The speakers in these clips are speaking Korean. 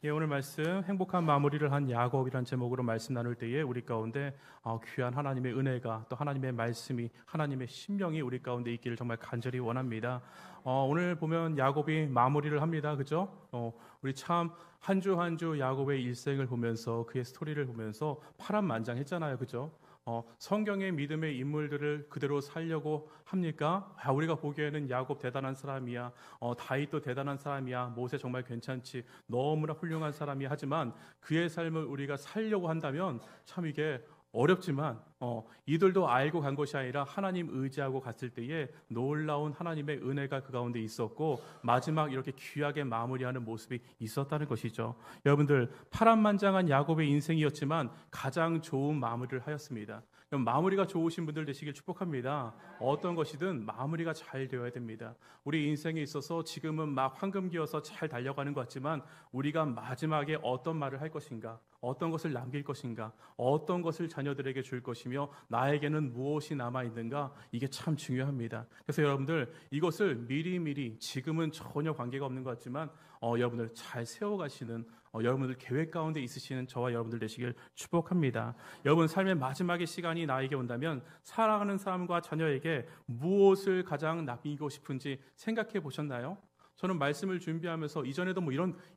예, 오늘 말씀 행복한 마무리를 한 야곱이란 제목으로 말씀 나눌 때에 우리 가운데 귀한 하나님의 은혜가 또 하나님의 말씀이 하나님의 신명이 우리 가운데 있기를 정말 간절히 원합니다. 오늘 보면 야곱이 마무리를 합니다. 그죠? 우리 참 한 주 한 주 야곱의 일생을 보면서 그의 스토리를 보면서 파란만장했잖아요. 그죠? 성경의 믿음의 인물들을 그대로 살려고 합니까? 우리가 보기에는 야곱 대단한 사람이야, 다윗도 대단한 사람이야, 모세 정말 괜찮지, 너무나 훌륭한 사람이야. 하지만 그의 삶을 우리가 살려고 한다면 참 이게 어렵지만 이들도 알고 간 것이 아니라 하나님 의지하고 갔을 때에 놀라운 하나님의 은혜가 그 가운데 있었고 마지막 이렇게 귀하게 마무리하는 모습이 있었다는 것이죠. 여러분들 파란만장한 야곱의 인생이었지만 가장 좋은 마무리를 하였습니다. 마무리가 좋으신 분들 되시길 축복합니다. 어떤 것이든 마무리가 잘 되어야 됩니다. 우리 인생에 있어서 지금은 막 황금기어서 잘 달려가는 것 같지만 우리가 마지막에 어떤 말을 할 것인가, 어떤 것을 남길 것인가, 어떤 것을 자녀들에게 줄 것이며 나에게는 무엇이 남아있는가, 이게 참 중요합니다. 그래서 여러분들 이것을 미리미리 지금은 전혀 관계가 없는 것 같지만 여러분들 잘 세워가시는 여러분들 계획 가운데 있으시는 저와 여러분들 되시길 축복합니다. 여러분 삶의 마지막의 시간이 나에게 온다면 사랑하는 사람과 자녀에게 무엇을 가장 남기고 싶은지 생각해 보셨나요? 저는 말씀을 준비하면서 이전에도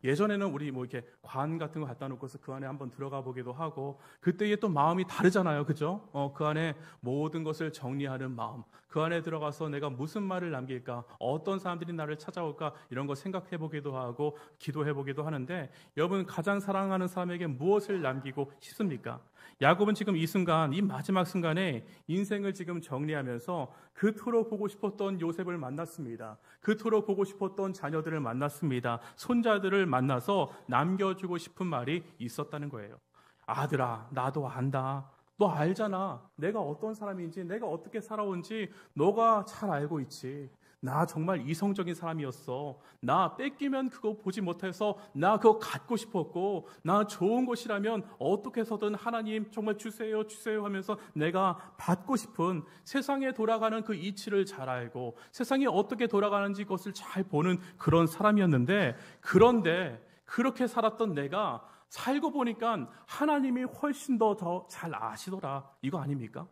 예전에는 우리 이렇게 관 같은 거 갖다 놓고서 그 안에 한번 들어가 보기도 하고 그때의 또 마음이 다르잖아요. 그죠? 그 안에 모든 것을 정리하는 마음, 그 안에 들어가서 내가 무슨 말을 남길까, 어떤 사람들이 나를 찾아올까 이런 거 생각해 보기도 하고 기도해 보기도 하는데 여러분 가장 사랑하는 사람에게 무엇을 남기고 싶습니까? 야곱은 지금 이 순간, 이 마지막 순간에 인생을 지금 정리하면서 그토록 보고 싶었던 요셉을 만났습니다. 그토록 보고 싶었던 자녀들을 만났습니다. 손자들을 만나서 남겨주고 싶은 말이 있었다는 거예요. 아들아, 나도 안다. 너 알잖아. 내가 어떤 사람인지, 내가 어떻게 살아온지 너가 잘 알고 있지. 나 정말 이성적인 사람이었어. 나 뺏기면 그거 보지 못해서 나 그거 갖고 싶었고 나 좋은 것이라면 어떻게 해서든 하나님 정말 주세요 주세요 하면서 내가 받고 싶은 세상에 돌아가는 그 이치를 잘 알고 세상이 어떻게 돌아가는지 그것을 잘 보는 그런 사람이었는데 그런데 그렇게 살았던 내가 살고 보니까 하나님이 훨씬 더 잘 아시더라. 이거 아닙니까?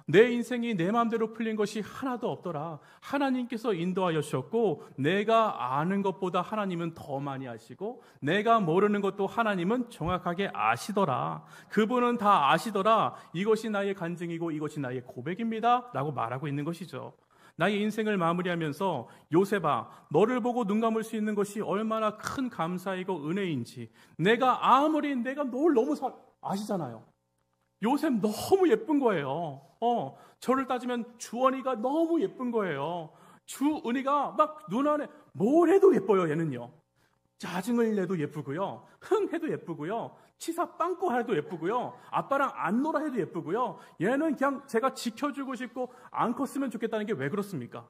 내 인생이 내 마음대로 풀린 것이 하나도 없더라. 하나님께서 인도하여 주셨고 내가 아는 것보다 하나님은 더 많이 아시고 내가 모르는 것도 하나님은 정확하게 아시더라. 그분은 다 아시더라. 이것이 나의 간증이고 이것이 나의 고백입니다 라고 말하고 있는 것이죠. 나의 인생을 마무리하면서 요셉아, 너를 보고 눈 감을 수 있는 것이 얼마나 큰 감사이고 은혜인지 내가 아무리 내가 널 너무 아시잖아요. 요셉 너무 예쁜 거예요. 저를 따지면 주원이가 너무 예쁜 거예요. 주은이가 막 눈 안에 뭘 해도 예뻐요. 얘는요. 짜증을 내도 예쁘고요. 흥 해도 예쁘고요. 치사 빵꾸 해도 예쁘고요. 아빠랑 안 놀아 해도 예쁘고요. 얘는 그냥 제가 지켜주고 싶고 안 컸으면 좋겠다는 게 왜 그렇습니까?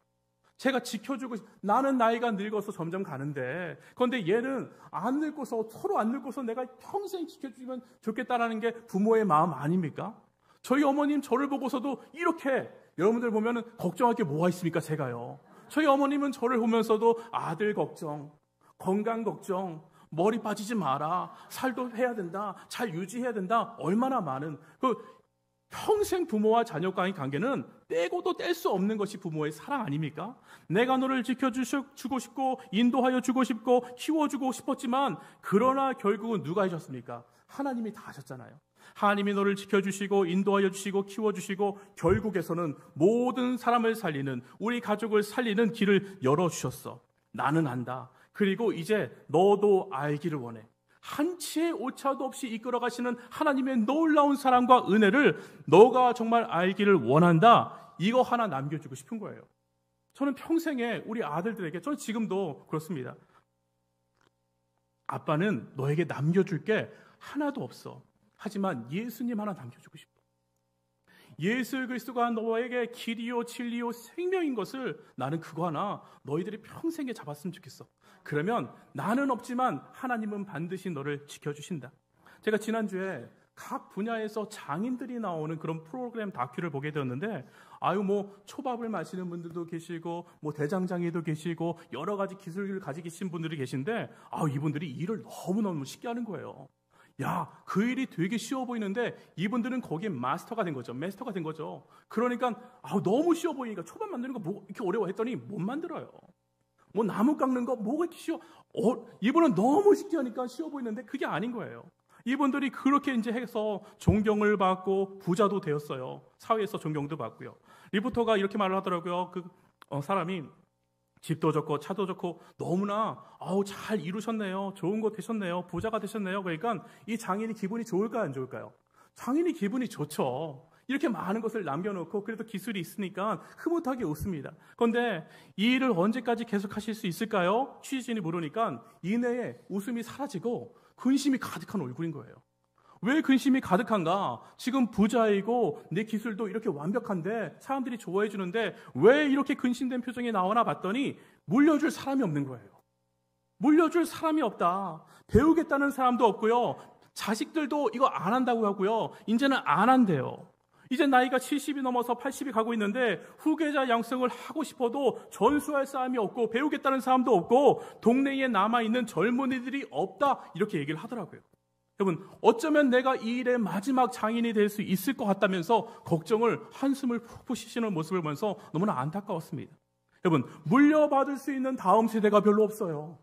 제가 지켜주고 나는 나이가 늙어서 점점 가는데 그런데 얘는 안 늙고서 서로 안 늙고서 내가 평생 지켜주면 좋겠다라는 게 부모의 마음 아닙니까? 저희 어머님 저를 보고서도 이렇게 여러분들 보면은 걱정할 게 뭐가 있습니까? 제가요. 저희 어머님은 저를 보면서도 아들 걱정, 건강 걱정, 머리 빠지지 마라, 살도 해야 된다, 잘 유지해야 된다, 얼마나 많은 평생 부모와 자녀 간의 관계는 떼고도 뗄 수 없는 것이 부모의 사랑 아닙니까? 내가 너를 지켜주고 싶고 인도하여 주고 싶고 키워주고 싶었지만 그러나 결국은 누가 해줬습니까? 하나님이 다 하셨잖아요. 하나님이 너를 지켜주시고 인도하여 주시고 키워주시고 결국에서는 모든 사람을 살리는 우리 가족을 살리는 길을 열어주셨어. 나는 안다. 그리고 이제 너도 알기를 원해. 한치의 오차도 없이 이끌어 가시는 하나님의 놀라운 사랑과 은혜를 너가 정말 알기를 원한다. 이거 하나 남겨주고 싶은 거예요. 저는 평생에 우리 아들들에게, 저는 지금도 그렇습니다. 아빠는 너에게 남겨줄 게 하나도 없어. 하지만 예수님 하나 남겨주고 싶어. 예수 그리스도가 너에게 길이요 진리요 생명인 것을 나는 그거 하나 너희들이 평생에 잡았으면 좋겠어. 그러면 나는 없지만 하나님은 반드시 너를 지켜주신다. 제가 지난주에 각 분야에서 장인들이 나오는 그런 프로그램 다큐를 보게 되었는데, 초밥을 마시는 분들도 계시고, 대장장이도 계시고, 여러 가지 기술을 가지고 계신 분들이 계신데, 이분들이 일을 너무너무 쉽게 하는 거예요. 그 일이 되게 쉬워 보이는데, 이분들은 거기에 마스터가 된 거죠. 그러니까, 너무 쉬워 보이니까, 초밥 만드는 거 이렇게 어려워 했더니, 못 만들어요. 나무 깎는 거 뭐가 이렇게 쉬워? 이분은 너무 쉽게 하니까 쉬워 보이는데, 그게 아닌 거예요. 이분들이 그렇게 이제 해서 존경을 받고 부자도 되었어요. 사회에서 존경도 받고요. 리포터가 이렇게 말을 하더라고요. 사람이 집도 좋고 차도 좋고 너무나 잘 이루셨네요. 좋은 거 되셨네요. 부자가 되셨네요. 그러니까 이 장인이 기분이 좋을까요, 안 좋을까요? 장인이 기분이 좋죠. 이렇게 많은 것을 남겨놓고 그래도 기술이 있으니까 흐뭇하게 웃습니다. 그런데 이 일을 언제까지 계속하실 수 있을까요? 취재진이 물으니까 이내에 웃음이 사라지고 근심이 가득한 얼굴인 거예요. 왜 근심이 가득한가? 지금 부자이고 내 기술도 이렇게 완벽한데 사람들이 좋아해 주는데 왜 이렇게 근심된 표정이 나오나 봤더니 물려줄 사람이 없는 거예요. 물려줄 사람이 없다. 배우겠다는 사람도 없고요. 자식들도 이거 안 한다고 하고요. 이제는 안 한대요. 이제 나이가 70이 넘어서 80이 가고 있는데 후계자 양성을 하고 싶어도 전수할 사람이 없고 배우겠다는 사람도 없고 동네에 남아있는 젊은이들이 없다, 이렇게 얘기를 하더라고요. 여러분, 어쩌면 내가 이 일의 마지막 장인이 될 수 있을 것 같다면서 걱정을 한숨을 푹푹 쉬시는 모습을 보면서 너무나 안타까웠습니다. 여러분, 물려받을 수 있는 다음 세대가 별로 없어요.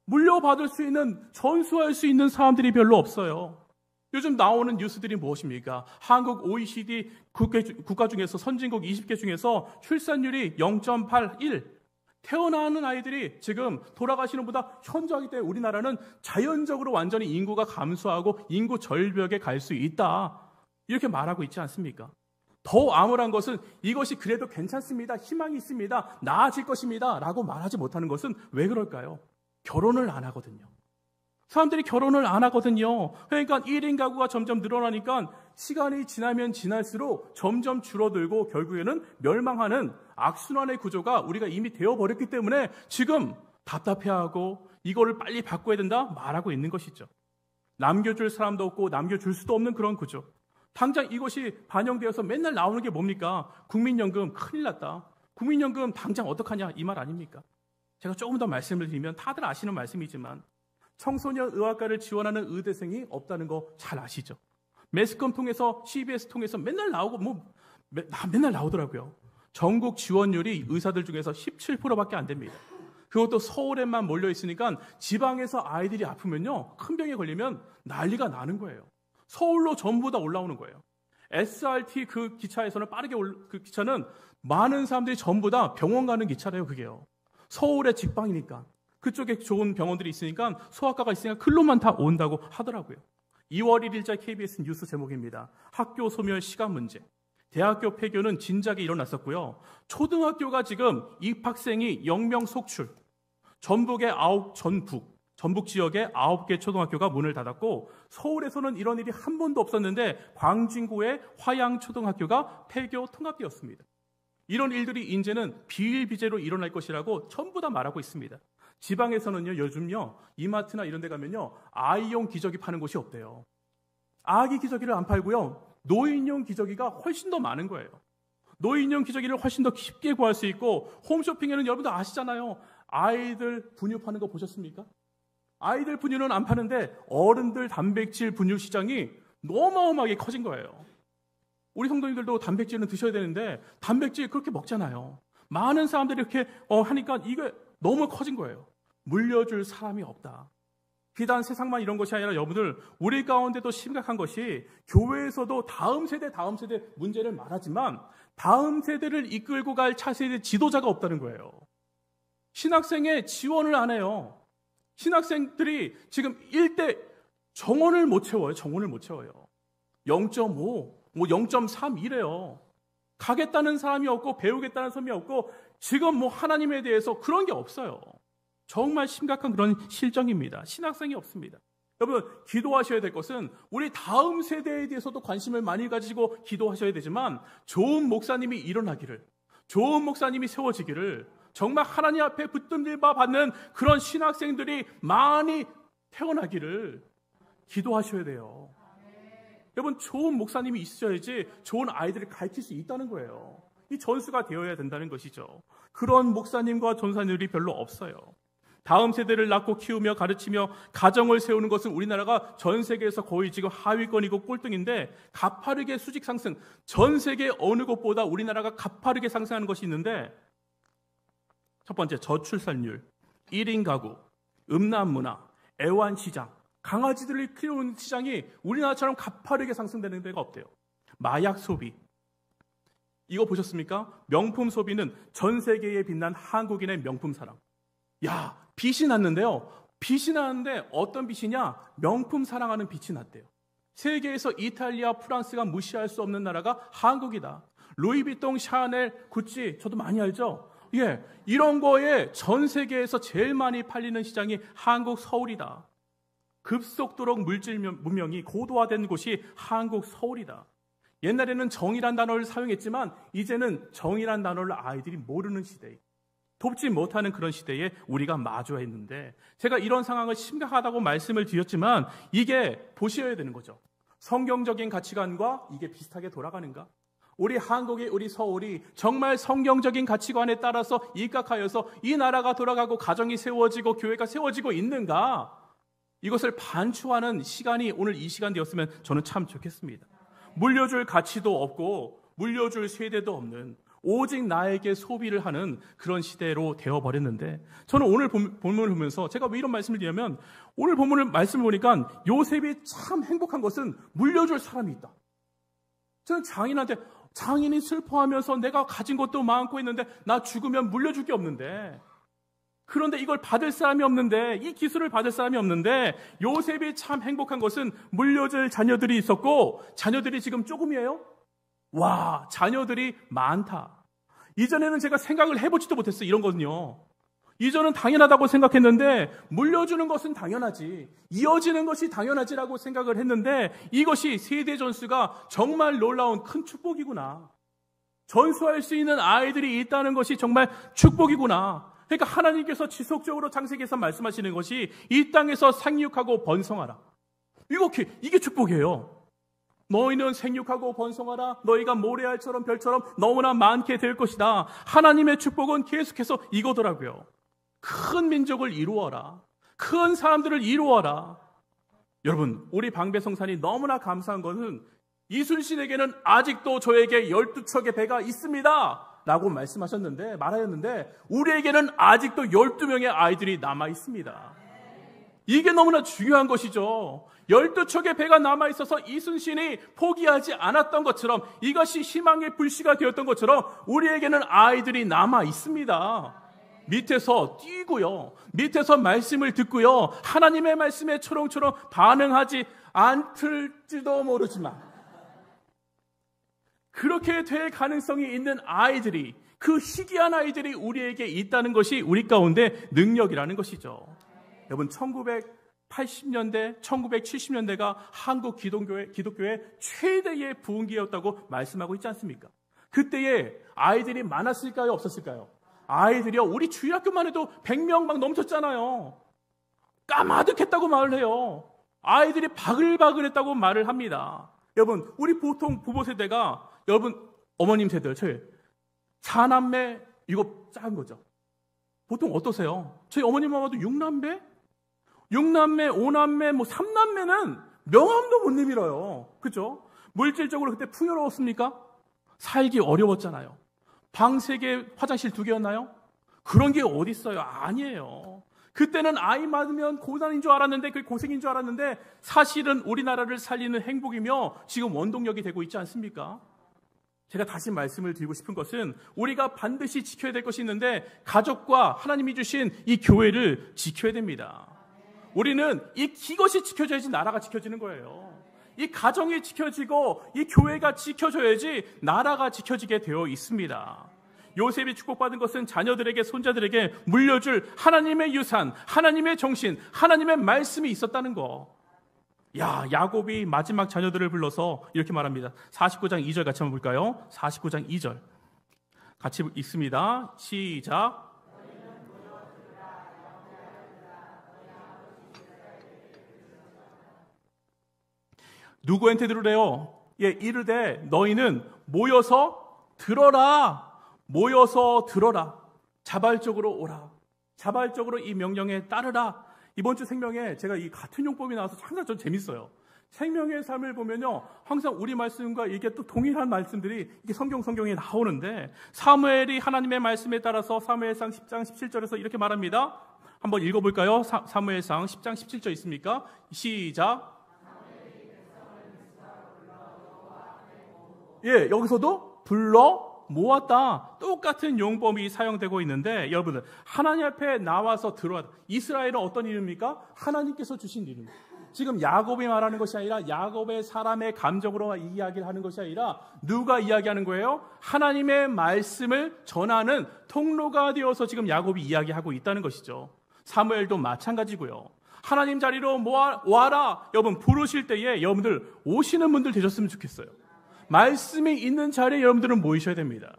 물려받을 수 있는, 전수할 수 있는 사람들이 별로 없어요. 요즘 나오는 뉴스들이 무엇입니까? 한국 OECD 국가 중에서 선진국 20개 중에서 출산율이 0.81, 태어나는 아이들이 지금 돌아가시는 보다 현저하기 때문에 우리나라는 자연적으로 완전히 인구가 감소하고 인구 절벽에 갈 수 있다, 이렇게 말하고 있지 않습니까? 더 암울한 것은 이것이 그래도 괜찮습니다, 희망이 있습니다, 나아질 것입니다 라고 말하지 못하는 것은 왜 그럴까요? 결혼을 안 하거든요. 사람들이 결혼을 안 하거든요. 그러니까 1인 가구가 점점 늘어나니까 시간이 지나면 지날수록 점점 줄어들고 결국에는 멸망하는 악순환의 구조가 우리가 이미 되어버렸기 때문에 지금 답답해하고 이거를 빨리 바꿔야 된다 말하고 있는 것이죠. 남겨줄 사람도 없고 남겨줄 수도 없는 그런 구조. 당장 이것이 반영되어서 맨날 나오는 게 뭡니까? 국민연금 큰일 났다. 국민연금 당장 어떡하냐, 이 말 아닙니까? 제가 조금 더 말씀을 드리면 다들 아시는 말씀이지만 청소년 의학과를 지원하는 의대생이 없다는 거 잘 아시죠? 매스컴 통해서, CBS 통해서 맨날 나오고 맨날 나오더라고요. 전국 지원율이 의사들 중에서 17%밖에 안 됩니다. 그것도 서울에만 몰려 있으니까 지방에서 아이들이 아프면요, 큰 병에 걸리면 난리가 나는 거예요. 서울로 전부 다 올라오는 거예요. SRT 그 기차에서는 그 기차는 많은 사람들이 전부 다 병원 가는 기차래요, 그게요. 서울의 직방이니까. 그쪽에 좋은 병원들이 있으니까 소아과가 있으니까 글로만 다 온다고 하더라고요. 2월 1일자 KBS 뉴스 제목입니다. 학교 소멸 시간 문제. 대학교 폐교는 진작에 일어났었고요. 초등학교가 지금 입학생이 0명 속출. 전북 지역의 9개 초등학교가 문을 닫았고 서울에서는 이런 일이 한 번도 없었는데 광진구의 화양초등학교가 폐교 통합되었습니다. 이런 일들이 이제는 비일비재로 일어날 것이라고 전부 다 말하고 있습니다. 지방에서는요, 요즘요, 이마트나 이런 데 가면요, 아이용 기저귀 파는 곳이 없대요. 아기 기저귀를 안 팔고요, 노인용 기저귀가 훨씬 더 많은 거예요. 노인용 기저귀를 훨씬 더 쉽게 구할 수 있고, 홈쇼핑에는 여러분들 아시잖아요. 아이들 분유 파는 거 보셨습니까? 아이들 분유는 안 파는데 어른들 단백질 분유 시장이 어마어마하게 커진 거예요. 우리 성도님들도 단백질은 드셔야 되는데 단백질 그렇게 먹잖아요. 많은 사람들이 이렇게 하니까 이게 너무 커진 거예요. 물려줄 사람이 없다. 비단 세상만 이런 것이 아니라 여러분들, 우리 가운데도 심각한 것이 교회에서도 다음 세대 문제를 말하지만 다음 세대를 이끌고 갈 차세대 지도자가 없다는 거예요. 신학생의 지원을 안 해요. 신학생들이 지금 1대 정원을 못 채워요. 0.5, 0.3 이래요. 가겠다는 사람이 없고 배우겠다는 사람이 없고 지금 하나님에 대해서 그런 게 없어요. 정말 심각한 그런 실정입니다. 신학생이 없습니다. 여러분, 기도하셔야 될 것은 우리 다음 세대에 대해서도 관심을 많이 가지고 기도하셔야 되지만 좋은 목사님이 일어나기를, 좋은 목사님이 세워지기를, 정말 하나님 앞에 붙들바 받는 그런 신학생들이 많이 태어나기를 기도하셔야 돼요. 여러분, 좋은 목사님이 있어야지 좋은 아이들을 가르칠 수 있다는 거예요. 이 전수가 되어야 된다는 것이죠. 그런 목사님과 전사님들이 별로 없어요. 다음 세대를 낳고 키우며 가르치며 가정을 세우는 것은 우리나라가 전 세계에서 거의 지금 하위권이고 꼴등인데, 가파르게 수직 상승, 전 세계 어느 곳보다 우리나라가 가파르게 상승하는 것이 있는데, 첫 번째 저출산율, 1인 가구, 음란 문화, 애완시장, 강아지들을 키우는 시장이 우리나라처럼 가파르게 상승되는 데가 없대요. 마약 소비, 이거 보셨습니까? 명품 소비는 전 세계에 빛난 한국인의 명품 사랑. 야, 빛이 났는데요. 빛이 나는데 어떤 빛이냐? 명품 사랑하는 빛이 났대요. 세계에서 이탈리아, 프랑스가 무시할 수 없는 나라가 한국이다. 루이비통, 샤넬, 구찌, 저도 많이 알죠? 예, 이런 거에 전 세계에서 제일 많이 팔리는 시장이 한국 서울이다. 급속도로 물질 문명이 고도화된 곳이 한국 서울이다. 옛날에는 정의란 단어를 사용했지만 이제는 정의란 단어를 아이들이 모르는 시대에, 돕지 못하는 그런 시대에 우리가 마주했는데, 제가 이런 상황을 심각하다고 말씀을 드렸지만 이게 보셔야 되는 거죠. 성경적인 가치관과 이게 비슷하게 돌아가는가? 우리 한국이, 우리 서울이 정말 성경적인 가치관에 따라서 입각하여서 이 나라가 돌아가고 가정이 세워지고 교회가 세워지고 있는가? 이것을 반추하는 시간이 오늘 이 시간 되었으면 저는 참 좋겠습니다. 물려줄 가치도 없고 물려줄 세대도 없는, 오직 나에게 소비를 하는 그런 시대로 되어버렸는데, 저는 오늘 본문을 보면서 제가 왜 이런 말씀을 드리냐면, 오늘 본문을 말씀을 보니까 요셉이 참 행복한 것은 물려줄 사람이 있다. 저는 장인이 슬퍼하면서 내가 가진 것도 많고 있는데 나 죽으면 물려줄 게 없는데, 그런데 이걸 받을 사람이 없는데, 이 기술을 받을 사람이 없는데, 요셉이 참 행복한 것은 물려줄 자녀들이 있었고, 자녀들이 지금 조금이에요? 와, 자녀들이 많다. 이전에는 제가 생각을 해보지도 못했어요. 이런 거는요. 이전은 당연하다고 생각했는데, 물려주는 것은 당연하지, 이어지는 것이 당연하지라고 생각을 했는데, 이것이 세대 전수가 정말 놀라운 큰 축복이구나. 전수할 수 있는 아이들이 있다는 것이 정말 축복이구나. 그러니까 하나님께서 지속적으로 창세기에서 말씀하시는 것이 이 땅에서 생육하고 번성하라. 이게 축복이에요. 너희는 생육하고 번성하라. 너희가 모래알처럼 별처럼 너무나 많게 될 것이다. 하나님의 축복은 계속해서 이거더라고요. 큰 민족을 이루어라. 큰 사람들을 이루어라. 여러분, 우리 방배성산이 너무나 감사한 것은 이순신에게는 아직도 저에게 12척의 배가 있습니다 라고 말하였는데 우리에게는 아직도 12명의 아이들이 남아 있습니다. 이게 너무나 중요한 것이죠. 12척의 배가 남아 있어서 이순신이 포기하지 않았던 것처럼, 이것이 희망의 불씨가 되었던 것처럼 우리에게는 아이들이 남아 있습니다. 밑에서 뛰고요, 밑에서 말씀을 듣고요, 하나님의 말씀에 초롱초롱 반응하지 않을지도 모르지만 그렇게 될 가능성이 있는 아이들이, 그 희귀한 아이들이 우리에게 있다는 것이 우리 가운데 능력이라는 것이죠. 여러분, 1980년대, 1970년대가 한국 기독교의 최대의 부흥기였다고 말씀하고 있지 않습니까? 그때에 아이들이 많았을까요? 없었을까요? 아이들이요, 우리 주일학교만 해도 100명 막 넘쳤잖아요. 까마득했다고 말을 해요. 아이들이 바글바글했다고 말을 합니다. 여러분, 우리 보통 부모 세대가, 여러분 어머님 세대요, 저희 4남매, 이거 작은 거죠. 보통 어떠세요? 저희 어머님 아마도 6남매, 5남매, 3남매는 명함도 못 내밀어요. 그죠? 물질적으로 그때 풍요로웠습니까? 살기 어려웠잖아요. 방 3개, 화장실 2개였나요? 그런 게 어디 있어요? 아니에요. 그때는 아이 많으면 고난인 줄 알았는데, 그게 고생인 줄 알았는데, 사실은 우리나라를 살리는 행복이며 지금 원동력이 되고 있지 않습니까? 제가 다시 말씀을 드리고 싶은 것은, 우리가 반드시 지켜야 될 것이 있는데, 가족과 하나님이 주신 이 교회를 지켜야 됩니다. 우리는 이것이 지켜져야지 나라가 지켜지는 거예요. 이 가정이 지켜지고 이 교회가 지켜져야지 나라가 지켜지게 되어 있습니다. 요셉이 축복받은 것은 자녀들에게, 손자들에게 물려줄 하나님의 유산, 하나님의 정신, 하나님의 말씀이 있었다는 거. 야곱이 마지막 자녀들을 불러서 이렇게 말합니다. 49장 2절 같이 한번 볼까요? 49장 2절 같이 읽습니다. 시작. 누구한테 들으래요? 예, 이르되 너희는 모여서 들어라. 모여서 들어라. 자발적으로 오라. 자발적으로 이 명령에 따르라. 이번 주 생명에 제가 이 같은 용법이 나와서 항상 좀 재밌어요. 생명의 삶을 보면요, 항상 우리 말씀과 이게 또 동일한 말씀들이 이게 성경에 나오는데, 사무엘이 하나님의 말씀에 따라서 사무엘상 10장 17절에서 이렇게 말합니다. 한번 읽어볼까요? 사무엘상 10장 17절 있습니까? 시작. 예, 여기서도 불러 모았다. 똑같은 용법이 사용되고 있는데, 여러분들 하나님 앞에 나와서 들어와. 이스라엘은 어떤 이름입니까? 하나님께서 주신 이름. 지금 야곱이 말하는 것이 아니라 야곱의 사람의 감정으로 이야기를 하는 것이 아니라 누가 이야기하는 거예요? 하나님의 말씀을 전하는 통로가 되어서 지금 야곱이 이야기하고 있다는 것이죠. 사무엘도 마찬가지고요. 하나님 자리로 와라. 여러분 부르실 때에 여러분들 오시는 분들 되셨으면 좋겠어요. 말씀이 있는 자리에 여러분들은 모이셔야 됩니다.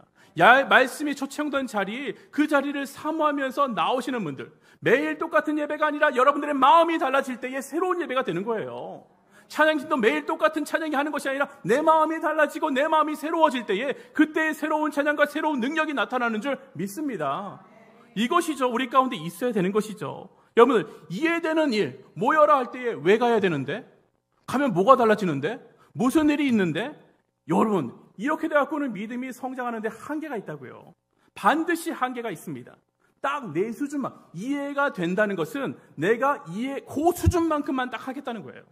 말씀이 초청된 자리, 그 자리를 사모하면서 나오시는 분들, 매일 똑같은 예배가 아니라 여러분들의 마음이 달라질 때에 새로운 예배가 되는 거예요. 찬양팀도 매일 똑같은 찬양이 하는 것이 아니라 내 마음이 달라지고 내 마음이 새로워질 때에 그때의 새로운 찬양과 새로운 능력이 나타나는 줄 믿습니다. 이것이죠. 우리 가운데 있어야 되는 것이죠. 여러분들 이해되는 일, 모여라 할 때에 왜 가야 되는데? 가면 뭐가 달라지는데? 무슨 일이 있는데? 여러분 이렇게 돼갖고는 믿음이 성장하는데 한계가 있다고요. 반드시 한계가 있습니다. 딱 내 수준만 이해가 된다는 것은 내가 그 수준만큼만 딱 하겠다는 거예요.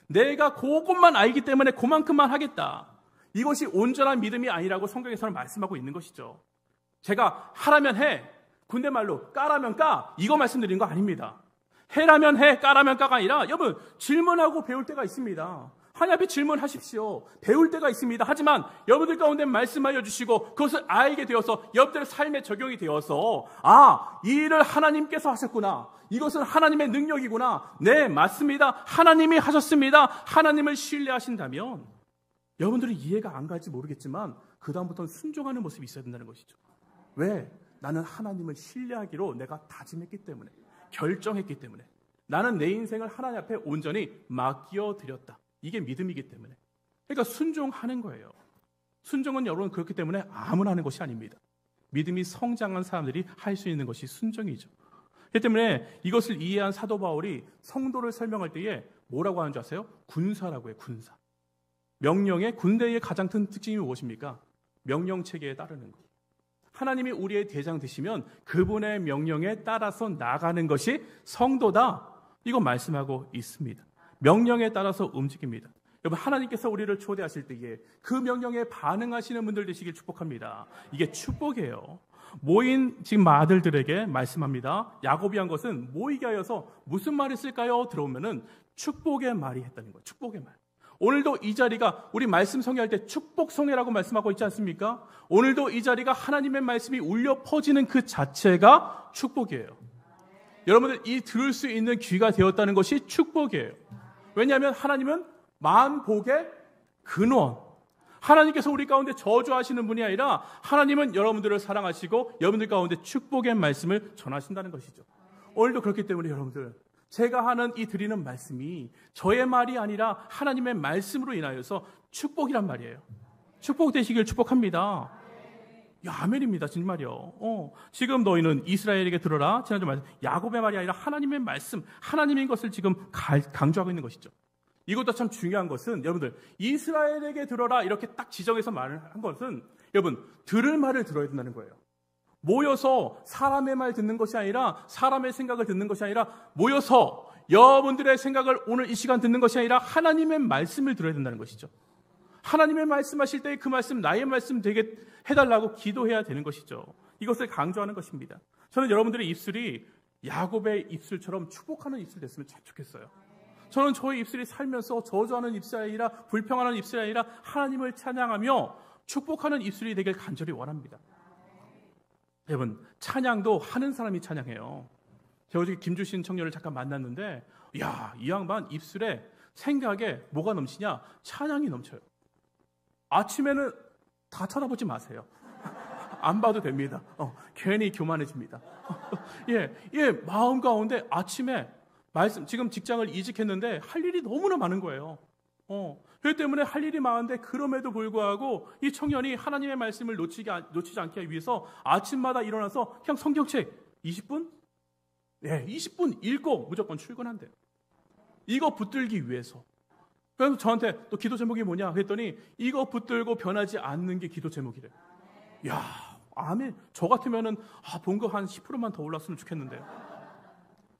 내가 그것만 알기 때문에 그만큼만 하겠다. 이것이 온전한 믿음이 아니라고 성경에서는 말씀하고 있는 것이죠. 제가 하라면 해, 군대말로 까라면 까, 이거 말씀드린 거 아닙니다. 해라면 해, 까라면 까가 아니라 여러분 질문하고 배울 때가 있습니다. 하나님 앞에 질문하십시오. 배울 때가 있습니다. 하지만 여러분들 가운데 말씀하여 주시고 그것을 알게 되어서 여러분들의 삶에 적용이 되어서 이 일을 하나님께서 하셨구나. 이것은 하나님의 능력이구나. 네, 맞습니다. 하나님이 하셨습니다. 하나님을 신뢰하신다면 여러분들은 이해가 안 갈지 모르겠지만 그 다음부터는 순종하는 모습이 있어야 된다는 것이죠. 왜? 나는 하나님을 신뢰하기로 내가 다짐했기 때문에, 결정했기 때문에 나는 내 인생을 하나님 앞에 온전히 맡겨드렸다. 이게 믿음이기 때문에. 그러니까 순종하는 거예요. 순종은 여러분 그렇기 때문에 아무나 하는 것이 아닙니다. 믿음이 성장한 사람들이 할 수 있는 것이 순종이죠. 그렇기 때문에 이것을 이해한 사도 바울이 성도를 설명할 때에 뭐라고 하는 줄 아세요? 군사라고 해요. 군사. 명령의 군대의 가장 큰 특징이 무엇입니까? 명령체계에 따르는 것. 하나님이 우리의 대장 되시면 그분의 명령에 따라서 나가는 것이 성도다. 이거 말씀하고 있습니다. 명령에 따라서 움직입니다. 여러분 하나님께서 우리를 초대하실 때에 그 명령에 반응하시는 분들 되시길 축복합니다. 이게 축복이에요. 모인 지금 아들들에게 말씀합니다. 야곱이 한 것은 모이게 하여서 무슨 말이 있을까요? 들어오면은 축복의 말이 했다는 거예요. 축복의 말. 오늘도 이 자리가 우리 말씀 성회할 때 축복성회라고 말씀하고 있지 않습니까? 오늘도 이 자리가 하나님의 말씀이 울려 퍼지는 그 자체가 축복이에요. 여러분들 이 들을 수 있는 귀가 되었다는 것이 축복이에요. 왜냐하면 하나님은 만복의 근원, 하나님께서 우리 가운데 저주하시는 분이 아니라 하나님은 여러분들을 사랑하시고 여러분들 가운데 축복의 말씀을 전하신다는 것이죠. 오늘도 그렇기 때문에 여러분들 제가 하는 이 드리는 말씀이 저의 말이 아니라 하나님의 말씀으로 인하여서 축복이란 말이에요. 축복 되시길 축복합니다. 야, 아멘입니다. 정말요. 지금 너희는 이스라엘에게 들어라. 지난주 말씀, 야곱의 말이 아니라 하나님의 말씀, 하나님인 것을 지금 강조하고 있는 것이죠. 이것도 참 중요한 것은 여러분들 이스라엘에게 들어라 이렇게 딱 지정해서 말을 한 것은 여러분 들을 말을 들어야 된다는 거예요. 모여서 사람의 말 듣는 것이 아니라 사람의 생각을 듣는 것이 아니라 모여서 여러분들의 생각을 오늘 이 시간 듣는 것이 아니라 하나님의 말씀을 들어야 된다는 것이죠. 하나님의 말씀하실 때 그 말씀 나의 말씀 되게 해달라고 기도해야 되는 것이죠. 이것을 강조하는 것입니다. 저는 여러분들의 입술이 야곱의 입술처럼 축복하는 입술 됐으면 참 좋겠어요. 저는 저의 입술이 살면서 저주하는 입술이 아니라 불평하는 입술이 아니라 하나님을 찬양하며 축복하는 입술이 되길 간절히 원합니다. 여러분 찬양도 하는 사람이 찬양해요. 제가 어저께 김주신 청년을 잠깐 만났는데 야, 이 양반 입술에 생각에 뭐가 넘치냐? 찬양이 넘쳐요. 아침에는 다 쳐다보지 마세요. 안 봐도 됩니다. 괜히 교만해집니다. 예, 마음 가운데 아침에 말씀, 지금 직장을 이직했는데 할 일이 너무나 많은 거예요. 그렇기 때문에 할 일이 많은데 그럼에도 불구하고 이 청년이 하나님의 말씀을 놓치지 않기 위해서 아침마다 일어나서 그냥 성경책 20분? 네, 20분 읽고 무조건 출근한대요. 이거 붙들기 위해서. 그래서 저한테 또 기도 제목이 뭐냐 그랬더니 이거 붙들고 변하지 않는 게 기도 제목이래. 야, 아멘. 저 같으면은 본거 한 10%만 더 올랐으면 좋겠는데요.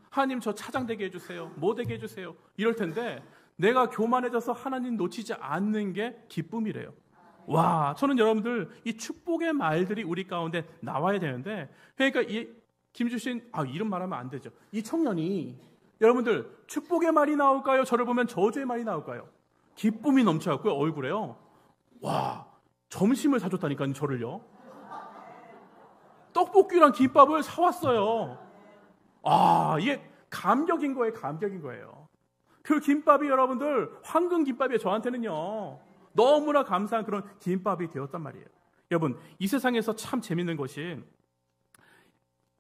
하나님 저 차장되게 해주세요. 뭐 되게 해주세요. 이럴 텐데 내가 교만해져서 하나님 놓치지 않는 게 기쁨이래요. 와, 저는 여러분들 이 축복의 말들이 우리 가운데 나와야 되는데, 그러니까 이 김주신 이름 말하면 안 되죠. 이 청년이 여러분들 축복의 말이 나올까요? 저를 보면 저주의 말이 나올까요? 기쁨이 넘쳐갖고요 얼굴에요. 와, 점심을 사줬다니까요 저를요. 떡볶이랑 김밥을 사왔어요. 이게 감격인 거예요. 감격인 거예요. 그 김밥이 여러분들 황금 김밥이에요. 저한테는요 너무나 감사한 그런 김밥이 되었단 말이에요. 여러분 이 세상에서 참 재밌는 것이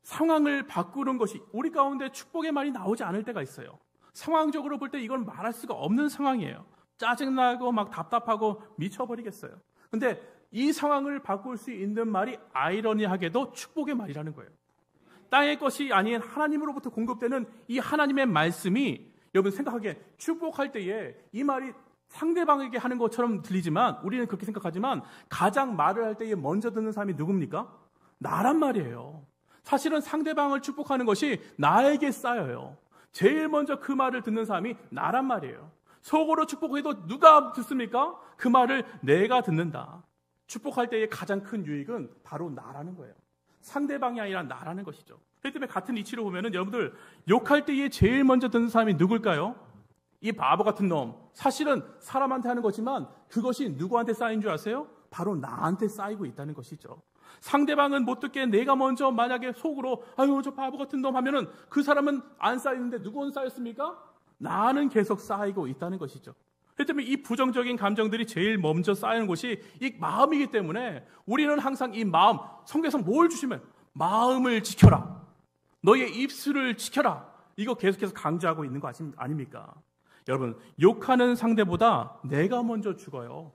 상황을 바꾸는 것이 우리 가운데 축복의 말이 나오지 않을 때가 있어요. 상황적으로 볼 때 이건 말할 수가 없는 상황이에요. 짜증나고 막 답답하고 미쳐버리겠어요. 근데 이 상황을 바꿀 수 있는 말이 아이러니하게도 축복의 말이라는 거예요. 땅의 것이 아닌 하나님으로부터 공급되는 이 하나님의 말씀이 여러분 생각하기에 축복할 때에 이 말이 상대방에게 하는 것처럼 들리지만 우리는 그렇게 생각하지만 가장 말을 할 때에 먼저 듣는 사람이 누굽니까? 나란 말이에요. 사실은 상대방을 축복하는 것이 나에게 쌓여요. 제일 먼저 그 말을 듣는 사람이 나란 말이에요. 속으로 축복해도 누가 듣습니까? 그 말을 내가 듣는다. 축복할 때의 가장 큰 유익은 바로 나라는 거예요. 상대방이 아니라 나라는 것이죠. 그렇기 때문에 같은 이치로 보면은 여러분들 욕할 때에 제일 먼저 듣는 사람이 누굴까요? 이 바보 같은 놈. 사실은 사람한테 하는 거지만 그것이 누구한테 쌓인 줄 아세요? 바로 나한테 쌓이고 있다는 것이죠. 상대방은 못 듣게 내가 먼저 만약에 속으로 저 바보 같은 놈 하면은 그 사람은 안 쌓이는데 누구는 쌓였습니까? 나는 계속 쌓이고 있다는 것이죠. 그렇기 때문에 이 부정적인 감정들이 제일 먼저 쌓이는 곳이 이 마음이기 때문에 우리는 항상 이 마음, 성경에서 뭘 주시면 마음을 지켜라. 너의 입술을 지켜라. 이거 계속해서 강조하고 있는 거 아닙니까? 여러분, 욕하는 상대보다 내가 먼저 죽어요.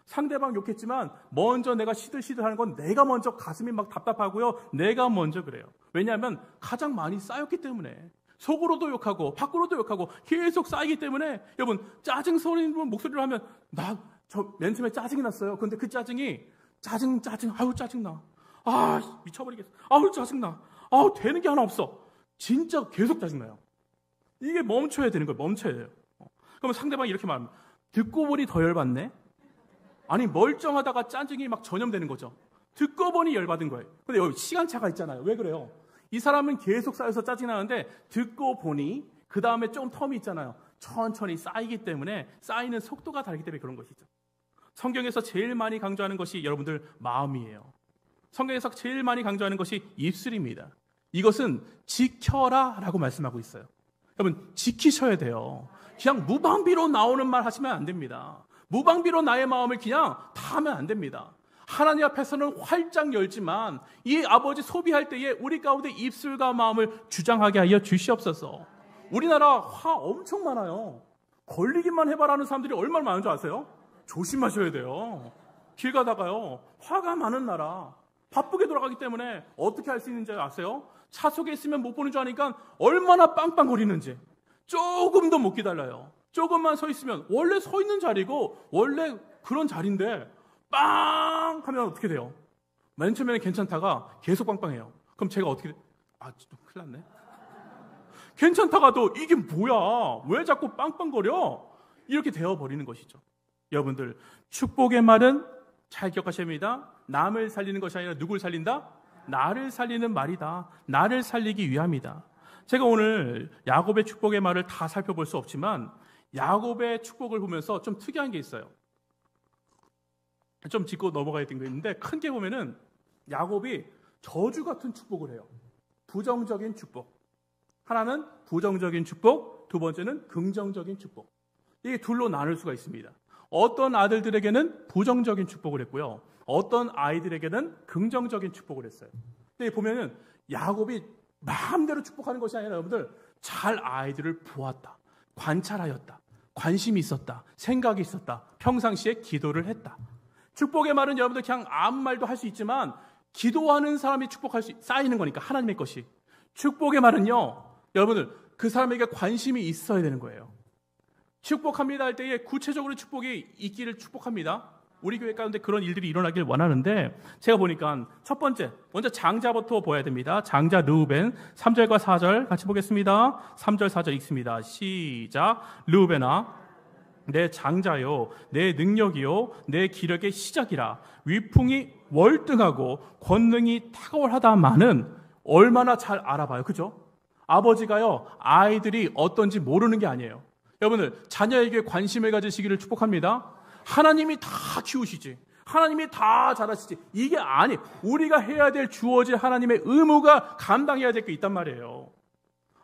상대방 욕했지만 먼저 내가 시들시들하는 건 내가 먼저 가슴이 막 답답하고요. 내가 먼저 그래요. 왜냐하면 가장 많이 쌓였기 때문에. 속으로도 욕하고 밖으로도 욕하고 계속 쌓이기 때문에 여러분 짜증 소리 목소리로 하면 저 맨 처음에 짜증이 났어요. 근데 그 짜증이 짜증 짜증나. 미쳐버리겠어. 짜증나. 되는 게 하나 없어. 진짜 계속 짜증나요. 이게 멈춰야 되는 거예요. 멈춰야 돼요. 그러면 상대방이 이렇게 말하면 듣고 보니 더 열받네. 아니 멀쩡하다가 짜증이 막 전염되는 거죠. 듣고 보니 열받은 거예요. 근데 여기 시간차가 있잖아요. 왜 그래요? 이 사람은 계속 쌓여서 짜증나는데 듣고 보니 그 다음에 좀 텀이 있잖아요. 천천히 쌓이기 때문에 쌓이는 속도가 다르기 때문에 그런 것이죠. 성경에서 제일 많이 강조하는 것이 여러분들 마음이에요. 성경에서 제일 많이 강조하는 것이 입술입니다. 이것은 지켜라 라고 말씀하고 있어요. 여러분 지키셔야 돼요. 그냥 무방비로 나오는 말 하시면 안 됩니다. 무방비로 나의 마음을 그냥 다 하면 안 됩니다. 하나님 앞에서는 활짝 열지만 이 아버지 소비할 때에 우리 가운데 입술과 마음을 주장하게 하여 주시옵소서. 우리나라 화 엄청 많아요. 걸리기만 해봐라는 사람들이 얼마나 많은 줄 아세요? 조심하셔야 돼요. 길 가다가요 화가 많은 나라 바쁘게 돌아가기 때문에 어떻게 할 수 있는지 아세요? 차 속에 있으면 못 보는 줄 아니까 얼마나 빵빵거리는지 조금도 못 기다려요. 조금만 서 있으면 원래 서 있는 자리고 원래 그런 자리인데 빵 하면 어떻게 돼요? 맨 처음에는 괜찮다가 계속 빵빵해요. 그럼 제가 어떻게 좀 큰일 났네. 괜찮다가도 이게 뭐야? 왜 자꾸 빵빵거려? 이렇게 되어버리는 것이죠. 여러분들 축복의 말은 잘 기억하셔야 합니다. 남을 살리는 것이 아니라 누굴 살린다? 나를 살리는 말이다. 나를 살리기 위함이다. 제가 오늘 야곱의 축복의 말을 다 살펴볼 수 없지만 야곱의 축복을 보면서 좀 특이한 게 있어요. 좀 짚고 넘어가야 되는 게 있는데 큰 게 보면은 야곱이 저주 같은 축복을 해요. 부정적인 축복. 하나는 부정적인 축복, 두 번째는 긍정적인 축복. 이게 둘로 나눌 수가 있습니다. 어떤 아들들에게는 부정적인 축복을 했고요. 어떤 아이들에게는 긍정적인 축복을 했어요. 근데 보면은 야곱이 마음대로 축복하는 것이 아니라 여러분들 잘 아이들을 보았다. 관찰하였다. 관심이 있었다, 생각이 있었다, 평상시에 기도를 했다. 축복의 말은 여러분들 그냥 아무 말도 할 수 있지만 기도하는 사람이 축복할 수 쌓이는 거니까 하나님의 것이. 축복의 말은요, 여러분들 그 사람에게 관심이 있어야 되는 거예요. 축복합니다 할 때에 구체적으로 축복이 있기를 축복합니다. 우리 교회 가운데 그런 일들이 일어나길 원하는데, 제가 보니까 첫 번째, 먼저 장자부터 보아야 됩니다. 장자 르우벤 3절과 4절 같이 보겠습니다. 3절 4절 읽습니다. 시작. 르우벤아, 내 장자요, 내 능력이요, 내 기력의 시작이라. 위풍이 월등하고 권능이 탁월하다마는 얼마나 잘 알아봐요. 그죠? 아버지가요, 아이들이 어떤지 모르는 게 아니에요. 여러분들, 자녀에게 관심을 가지시기를 축복합니다. 하나님이 다 키우시지, 하나님이 다 잘하시지, 이게 아니, 우리가 해야 될 주어질 하나님의 의무가 감당해야 될 게 있단 말이에요.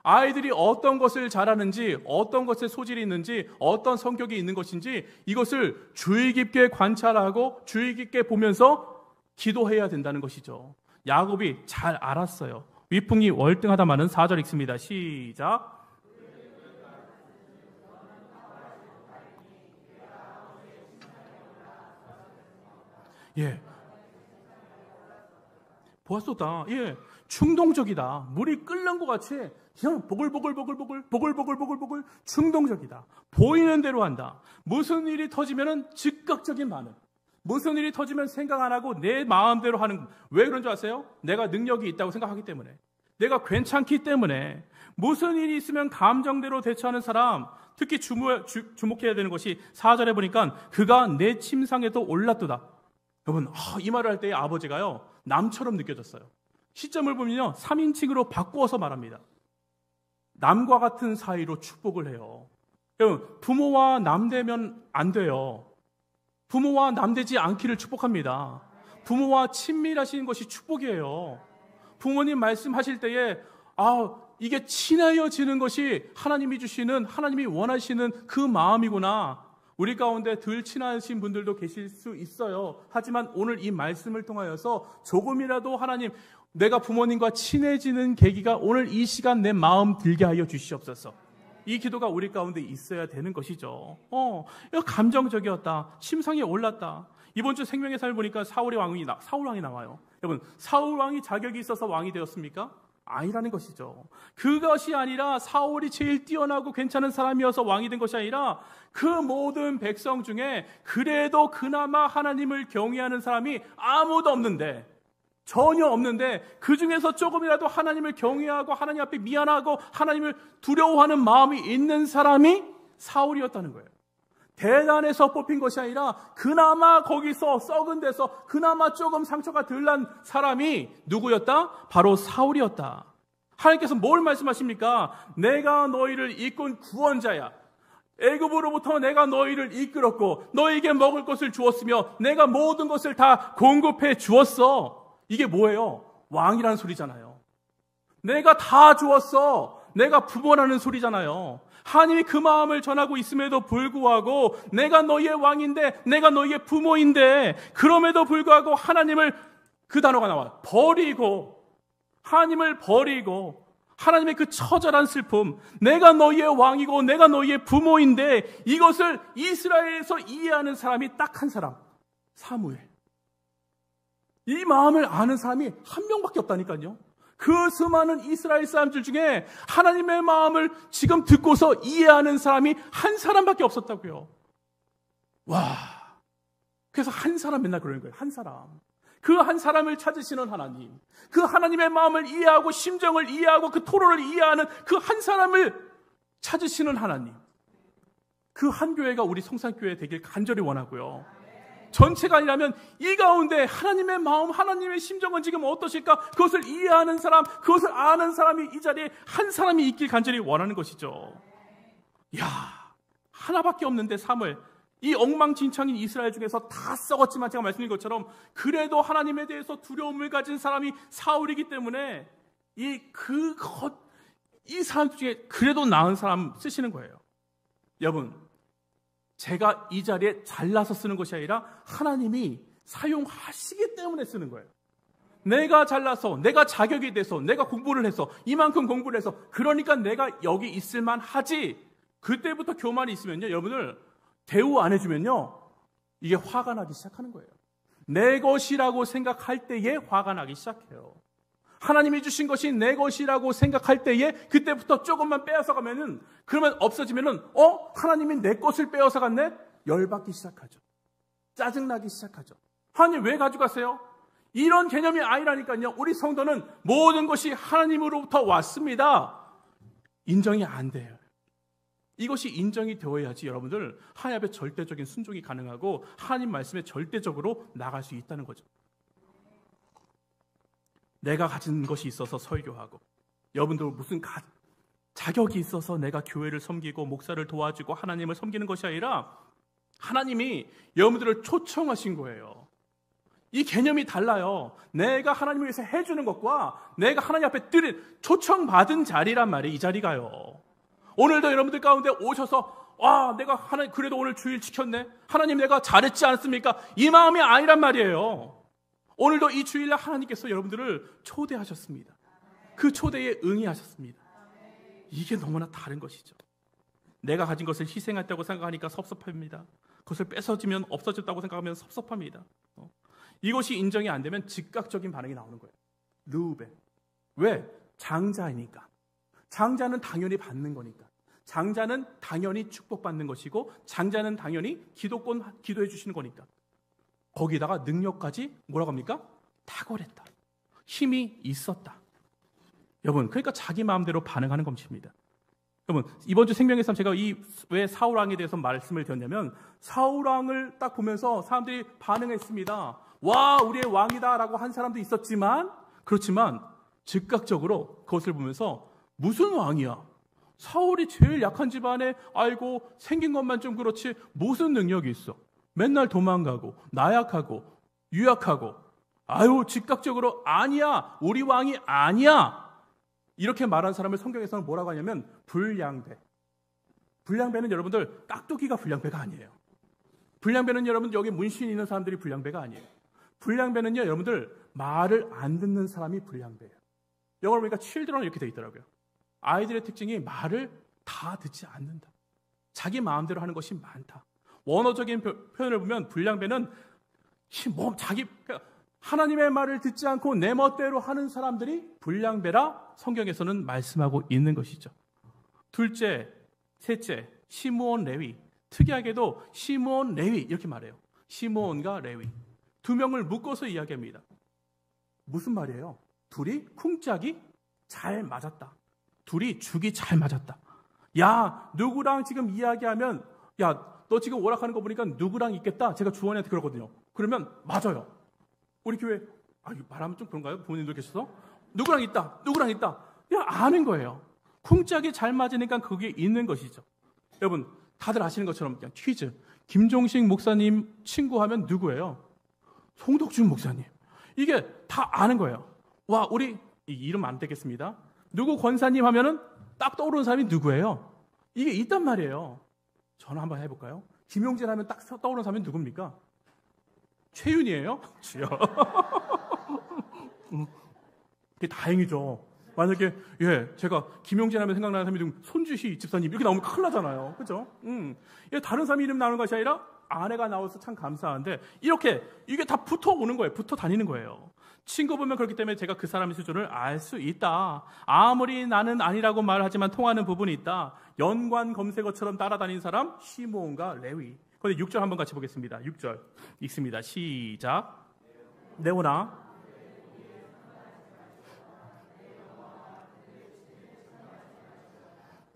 아이들이 어떤 것을 잘하는지, 어떤 것에 소질이 있는지, 어떤 성격이 있는 것인지, 이것을 주의 깊게 관찰하고 주의 깊게 보면서 기도해야 된다는 것이죠. 야곱이 잘 알았어요. 위풍이 월등하다마는 4절 읽습니다. 시작. 예, 보았었다. 예, 충동적이다. 물이 끓는 것 같이 그냥 보글보글 충동적이다. 보이는 대로 한다. 무슨 일이 터지면은 즉각적인 반응. 무슨 일이 터지면 생각 안 하고 내 마음대로 하는. 왜 그런 줄 아세요? 내가 능력이 있다고 생각하기 때문에, 내가 괜찮기 때문에. 무슨 일이 있으면 감정대로 대처하는 사람, 특히 주목해야 되는 것이 4절에 보니까 그가 내 침상에도 올랐도다. 여러분, 이 말을 할 때 아버지가요, 남처럼 느껴졌어요. 시점을 보면요, 3인칭으로 바꾸어서 말합니다. 남과 같은 사이로 축복을 해요. 여러분, 부모와 남되면 안 돼요. 부모와 남되지 않기를 축복합니다. 부모와 친밀하시는 것이 축복이에요. 부모님 말씀하실 때에 이게 친해져지는 것이 하나님이 주시는, 하나님이 원하시는 그 마음이구나. 우리 가운데 덜 친하신 분들도 계실 수 있어요. 하지만 오늘 이 말씀을 통하여서 조금이라도 하나님, 내가 부모님과 친해지는 계기가 오늘 이 시간 내 마음 들게 하여 주시옵소서. 이 기도가 우리 가운데 있어야 되는 것이죠. 감정적이었다. 심상이 올랐다. 이번 주 생명의 삶을 보니까 사울 왕이 나와요. 여러분, 사울 왕이 자격이 있어서 왕이 되었습니까? 아니라는 것이죠. 그것이 아니라 사울이 제일 뛰어나고 괜찮은 사람이어서 왕이 된 것이 아니라 그 모든 백성 중에 그래도 그나마 하나님을 경외하는 사람이 아무도 없는데, 전혀 없는데, 그 중에서 조금이라도 하나님을 경외하고 하나님 앞에 미안하고 하나님을 두려워하는 마음이 있는 사람이 사울이었다는 거예요. 대단해서 뽑힌 것이 아니라 그나마 거기서 썩은 데서 그나마 조금 상처가 덜 난 사람이 누구였다? 바로 사울이었다. 하나님께서 뭘 말씀하십니까? 내가 너희를 이끈 구원자야. 애굽으로부터 내가 너희를 이끌었고 너희에게 먹을 것을 주었으며 내가 모든 것을 다 공급해 주었어. 이게 뭐예요? 왕이라는 소리잖아요. 내가 다 주었어. 내가 부모라는 소리잖아요. 하나님이 그 마음을 전하고 있음에도 불구하고 내가 너희의 왕인데, 내가 너희의 부모인데, 그럼에도 불구하고 하나님을, 그 단어가 나와요, 버리고, 하나님을 버리고, 하나님의 그 처절한 슬픔, 내가 너희의 왕이고 내가 너희의 부모인데, 이것을 이스라엘에서 이해하는 사람이 딱 한 사람, 사무엘. 이 마음을 아는 사람이 한 명밖에 없다니까요. 그 수많은 이스라엘 사람들 중에 하나님의 마음을 지금 듣고서 이해하는 사람이 한 사람밖에 없었다고요. 와, 그래서 한 사람 맨날 그러는 거예요. 한 사람. 그 한 사람을 찾으시는 하나님, 그 하나님의 마음을 이해하고 심정을 이해하고 그 토로를 이해하는 그 한 사람을 찾으시는 하나님, 그 한 교회가 우리 성산교회 되길 간절히 원하고요. 전체가 아니라면 이 가운데 하나님의 마음, 하나님의 심정은 지금 어떠실까? 그것을 이해하는 사람, 그것을 아는 사람이 이 자리에 한 사람이 있길 간절히 원하는 것이죠. 이야, 하나밖에 없는데 사무엘, 이 엉망진창인 이스라엘 중에서 다 썩었지만 제가 말씀드린 것처럼 그래도 하나님에 대해서 두려움을 가진 사람이 사울이기 때문에 이 사람 중에 그래도 나은 사람 쓰시는 거예요. 여러분, 제가 이 자리에 잘나서 쓰는 것이 아니라 하나님이 사용하시기 때문에 쓰는 거예요. 내가 잘나서, 내가 자격이 돼서, 내가 공부를 해서, 이만큼 공부를 해서, 그러니까 내가 여기 있을만 하지. 그때부터 교만이 있으면요, 여러분들 대우 안 해주면요, 이게 화가 나기 시작하는 거예요. 내 것이라고 생각할 때에 화가 나기 시작해요. 하나님이 주신 것이 내 것이라고 생각할 때에 그때부터 조금만 빼앗아 가면은, 그러면 없어지면은 하나님이 내 것을 빼앗아 갔네? 열받기 시작하죠. 짜증나기 시작하죠. 하나님 왜 가져가세요? 이런 개념이 아니라니까요. 우리 성도는 모든 것이 하나님으로부터 왔습니다. 인정이 안 돼요. 이것이 인정이 되어야지 여러분들 하나님 앞에 절대적인 순종이 가능하고 하나님 말씀에 절대적으로 나갈 수 있다는 거죠. 내가 가진 것이 있어서 설교하고, 여러분들 무슨 자격이 있어서 내가 교회를 섬기고 목사를 도와주고 하나님을 섬기는 것이 아니라 하나님이 여러분들을 초청하신 거예요. 이 개념이 달라요. 내가 하나님을 위해서 해주는 것과 내가 하나님 앞에 초청받은 자리란 말이에요. 이 자리가요. 오늘도 여러분들 가운데 오셔서 내가 하나님 그래도 오늘 주일 지켰네, 하나님 내가 잘했지 않습니까? 이 마음이 아니란 말이에요. 오늘도 이 주일날 하나님께서 여러분들을 초대하셨습니다. 그 초대에 응해하셨습니다. 이게 너무나 다른 것이죠. 내가 가진 것을 희생했다고 생각하니까 섭섭합니다. 그것을 뺏어지면 없어졌다고 생각하면 섭섭합니다. 이것이 인정이 안 되면 즉각적인 반응이 나오는 거예요. 르우벤. 왜? 장자이니까. 장자는 당연히 받는 거니까. 장자는 당연히 축복받는 것이고, 장자는 당연히 기도해 주시는 거니까. 거기다가 능력까지 뭐라고 합니까? 탁월했다. 힘이 있었다. 여러분, 그러니까 자기 마음대로 반응하는 것입니다. 여러분, 이번 주 생명의 삶 제가 왜 사울왕에 대해서 말씀을 드렸냐면, 사울왕을 딱 보면서 사람들이 반응했습니다. 와, 우리의 왕이다라고 한 사람도 있었지만, 그렇지만 즉각적으로 그것을 보면서 무슨 왕이야? 사울이 제일 약한 집안에 알고 생긴 것만 좀 그렇지 무슨 능력이 있어? 맨날 도망가고 나약하고 유약하고, 즉각적으로 아니야, 우리 왕이 아니야, 이렇게 말한 사람을 성경에서는 뭐라고 하냐면 불량배. 불량배는 여러분들 깍두기가 불량배가 아니에요. 불량배는 여러분 여기 문신 있는 사람들이 불량배가 아니에요. 불량배는요, 여러분들 말을 안 듣는 사람이 불량배예요. 영어로 보니까 children 이렇게 돼 있더라고요. 아이들의 특징이 말을 다 듣지 않는다. 자기 마음대로 하는 것이 많다. 원어적인 표현을 보면 불량배는 하나님의 말을 듣지 않고 내 멋대로 하는 사람들이 불량배라 성경에서는 말씀하고 있는 것이죠. 둘째, 셋째, 시므온 레위. 특이하게도 시므온 레위 이렇게 말해요. 시므온과 레위. 두 명을 묶어서 이야기합니다. 무슨 말이에요? 둘이 쿵짝이 잘 맞았다. 둘이 죽이 잘 맞았다. 야, 누구랑 지금 이야기하면, 야, 너 지금 오락하는 거 보니까 누구랑 있겠다. 제가 주원이한테 그러거든요. 그러면 맞아요. 우리 교회 말하면 좀 그런가요? 부모님들 계셔서 누구랑 있다. 야, 아는 거예요. 쿵짝이 잘 맞으니까 그게 있는 것이죠. 여러분, 다들 아시는 것처럼 그냥 퀴즈. 김종식 목사님 친구하면 누구예요? 송덕준 목사님. 이게 다 아는 거예요. 와, 우리 이름 안 되겠습니다. 누구 권사님 하면은 딱 떠오르는 사람이 누구예요? 이게 있단 말이에요. 전화 한번 해볼까요? 김용진 하면 딱 떠오르는 사람이 누굽니까? 최윤이에요? 주여. 그게 다행이죠. 만약에 제가 김용진 하면 생각나는 사람이 좀 손주희 집사님 이렇게 나오면 큰일 나잖아요. 그렇죠? 다른 사람 이름 나오는 것이 아니라 아내가 나와서 참 감사한데, 이게 다 붙어오는 거예요. 붙어 다니는 거예요. 친구 보면 그렇기 때문에 제가 그 사람의 수준을 알 수 있다. 아무리 나는 아니라고 말하지만 통하는 부분이 있다. 연관 검색어처럼 따라다니는 사람 시므온과 레위. 그런데 6절 한번 같이 보겠습니다. 6절 읽습니다. 시작. 네오나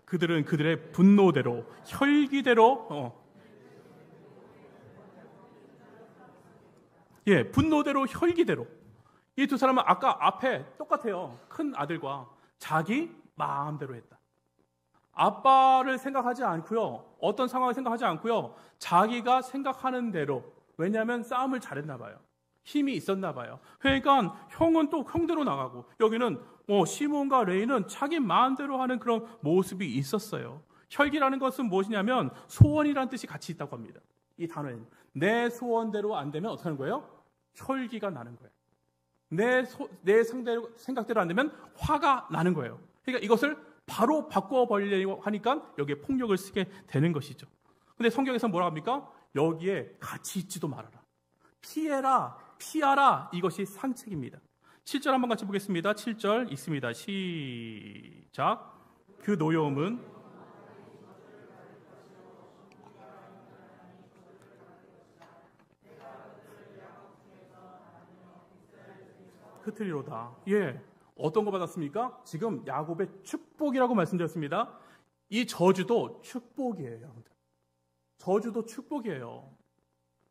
그들은 그들의 분노대로 혈기대로 분노대로 혈기대로, 이 두 사람은 아까 앞에 똑같아요. 큰 아들과 자기 마음대로 했다. 아빠를 생각하지 않고요, 어떤 상황을 생각하지 않고요, 자기가 생각하는 대로. 왜냐하면 싸움을 잘했나 봐요. 힘이 있었나 봐요. 그러니까 형은 또 형대로 나가고, 여기는 시몬과 레이는 자기 마음대로 하는 그런 모습이 있었어요. 혈기라는 것은 무엇이냐면 소원이라는 뜻이 같이 있다고 합니다. 이 단어에는 내 소원대로 안 되면 어떻게 하는 거예요? 혈기가 나는 거예요. 내 생각대로 안 되면 화가 나는 거예요. 그러니까 이것을 바로 바꿔버리려고 하니까 여기에 폭력을 쓰게 되는 것이죠. 근데 성경에서 뭐라 합니까? 여기에 같이 있지도 말아라. 피해라, 피하라. 이것이 상책입니다. 7절 한번 같이 보겠습니다. 7절 있습니다. 시작. 그 노여움은 흩으리로다. 예, 어떤 거 받았습니까? 지금 야곱의 축복이라고 말씀드렸습니다. 이 저주도 축복이에요. 저주도 축복이에요.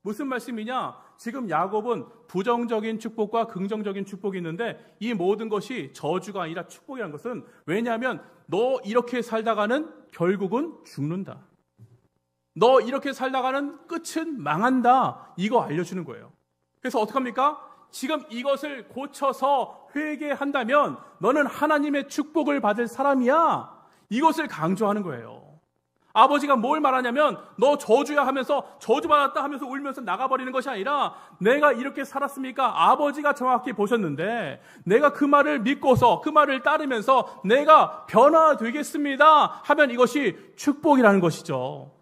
무슨 말씀이냐? 지금 야곱은 부정적인 축복과 긍정적인 축복이 있는데 이 모든 것이 저주가 아니라 축복이라는 것은, 왜냐하면 너 이렇게 살다가는 결국은 죽는다. 너 이렇게 살다가는 끝은 망한다. 이거 알려주는 거예요. 그래서 어떡합니까? 지금 이것을 고쳐서 회개한다면 너는 하나님의 축복을 받을 사람이야. 이것을 강조하는 거예요. 아버지가 뭘 말하냐면 너 저주야 하면서 저주받았다 하면서 울면서 나가버리는 것이 아니라, 내가 이렇게 살았습니까? 아버지가 정확히 보셨는데 내가 그 말을 믿고서 그 말을 따르면서 내가 변화되겠습니다 하면 이것이 축복이라는 것이죠.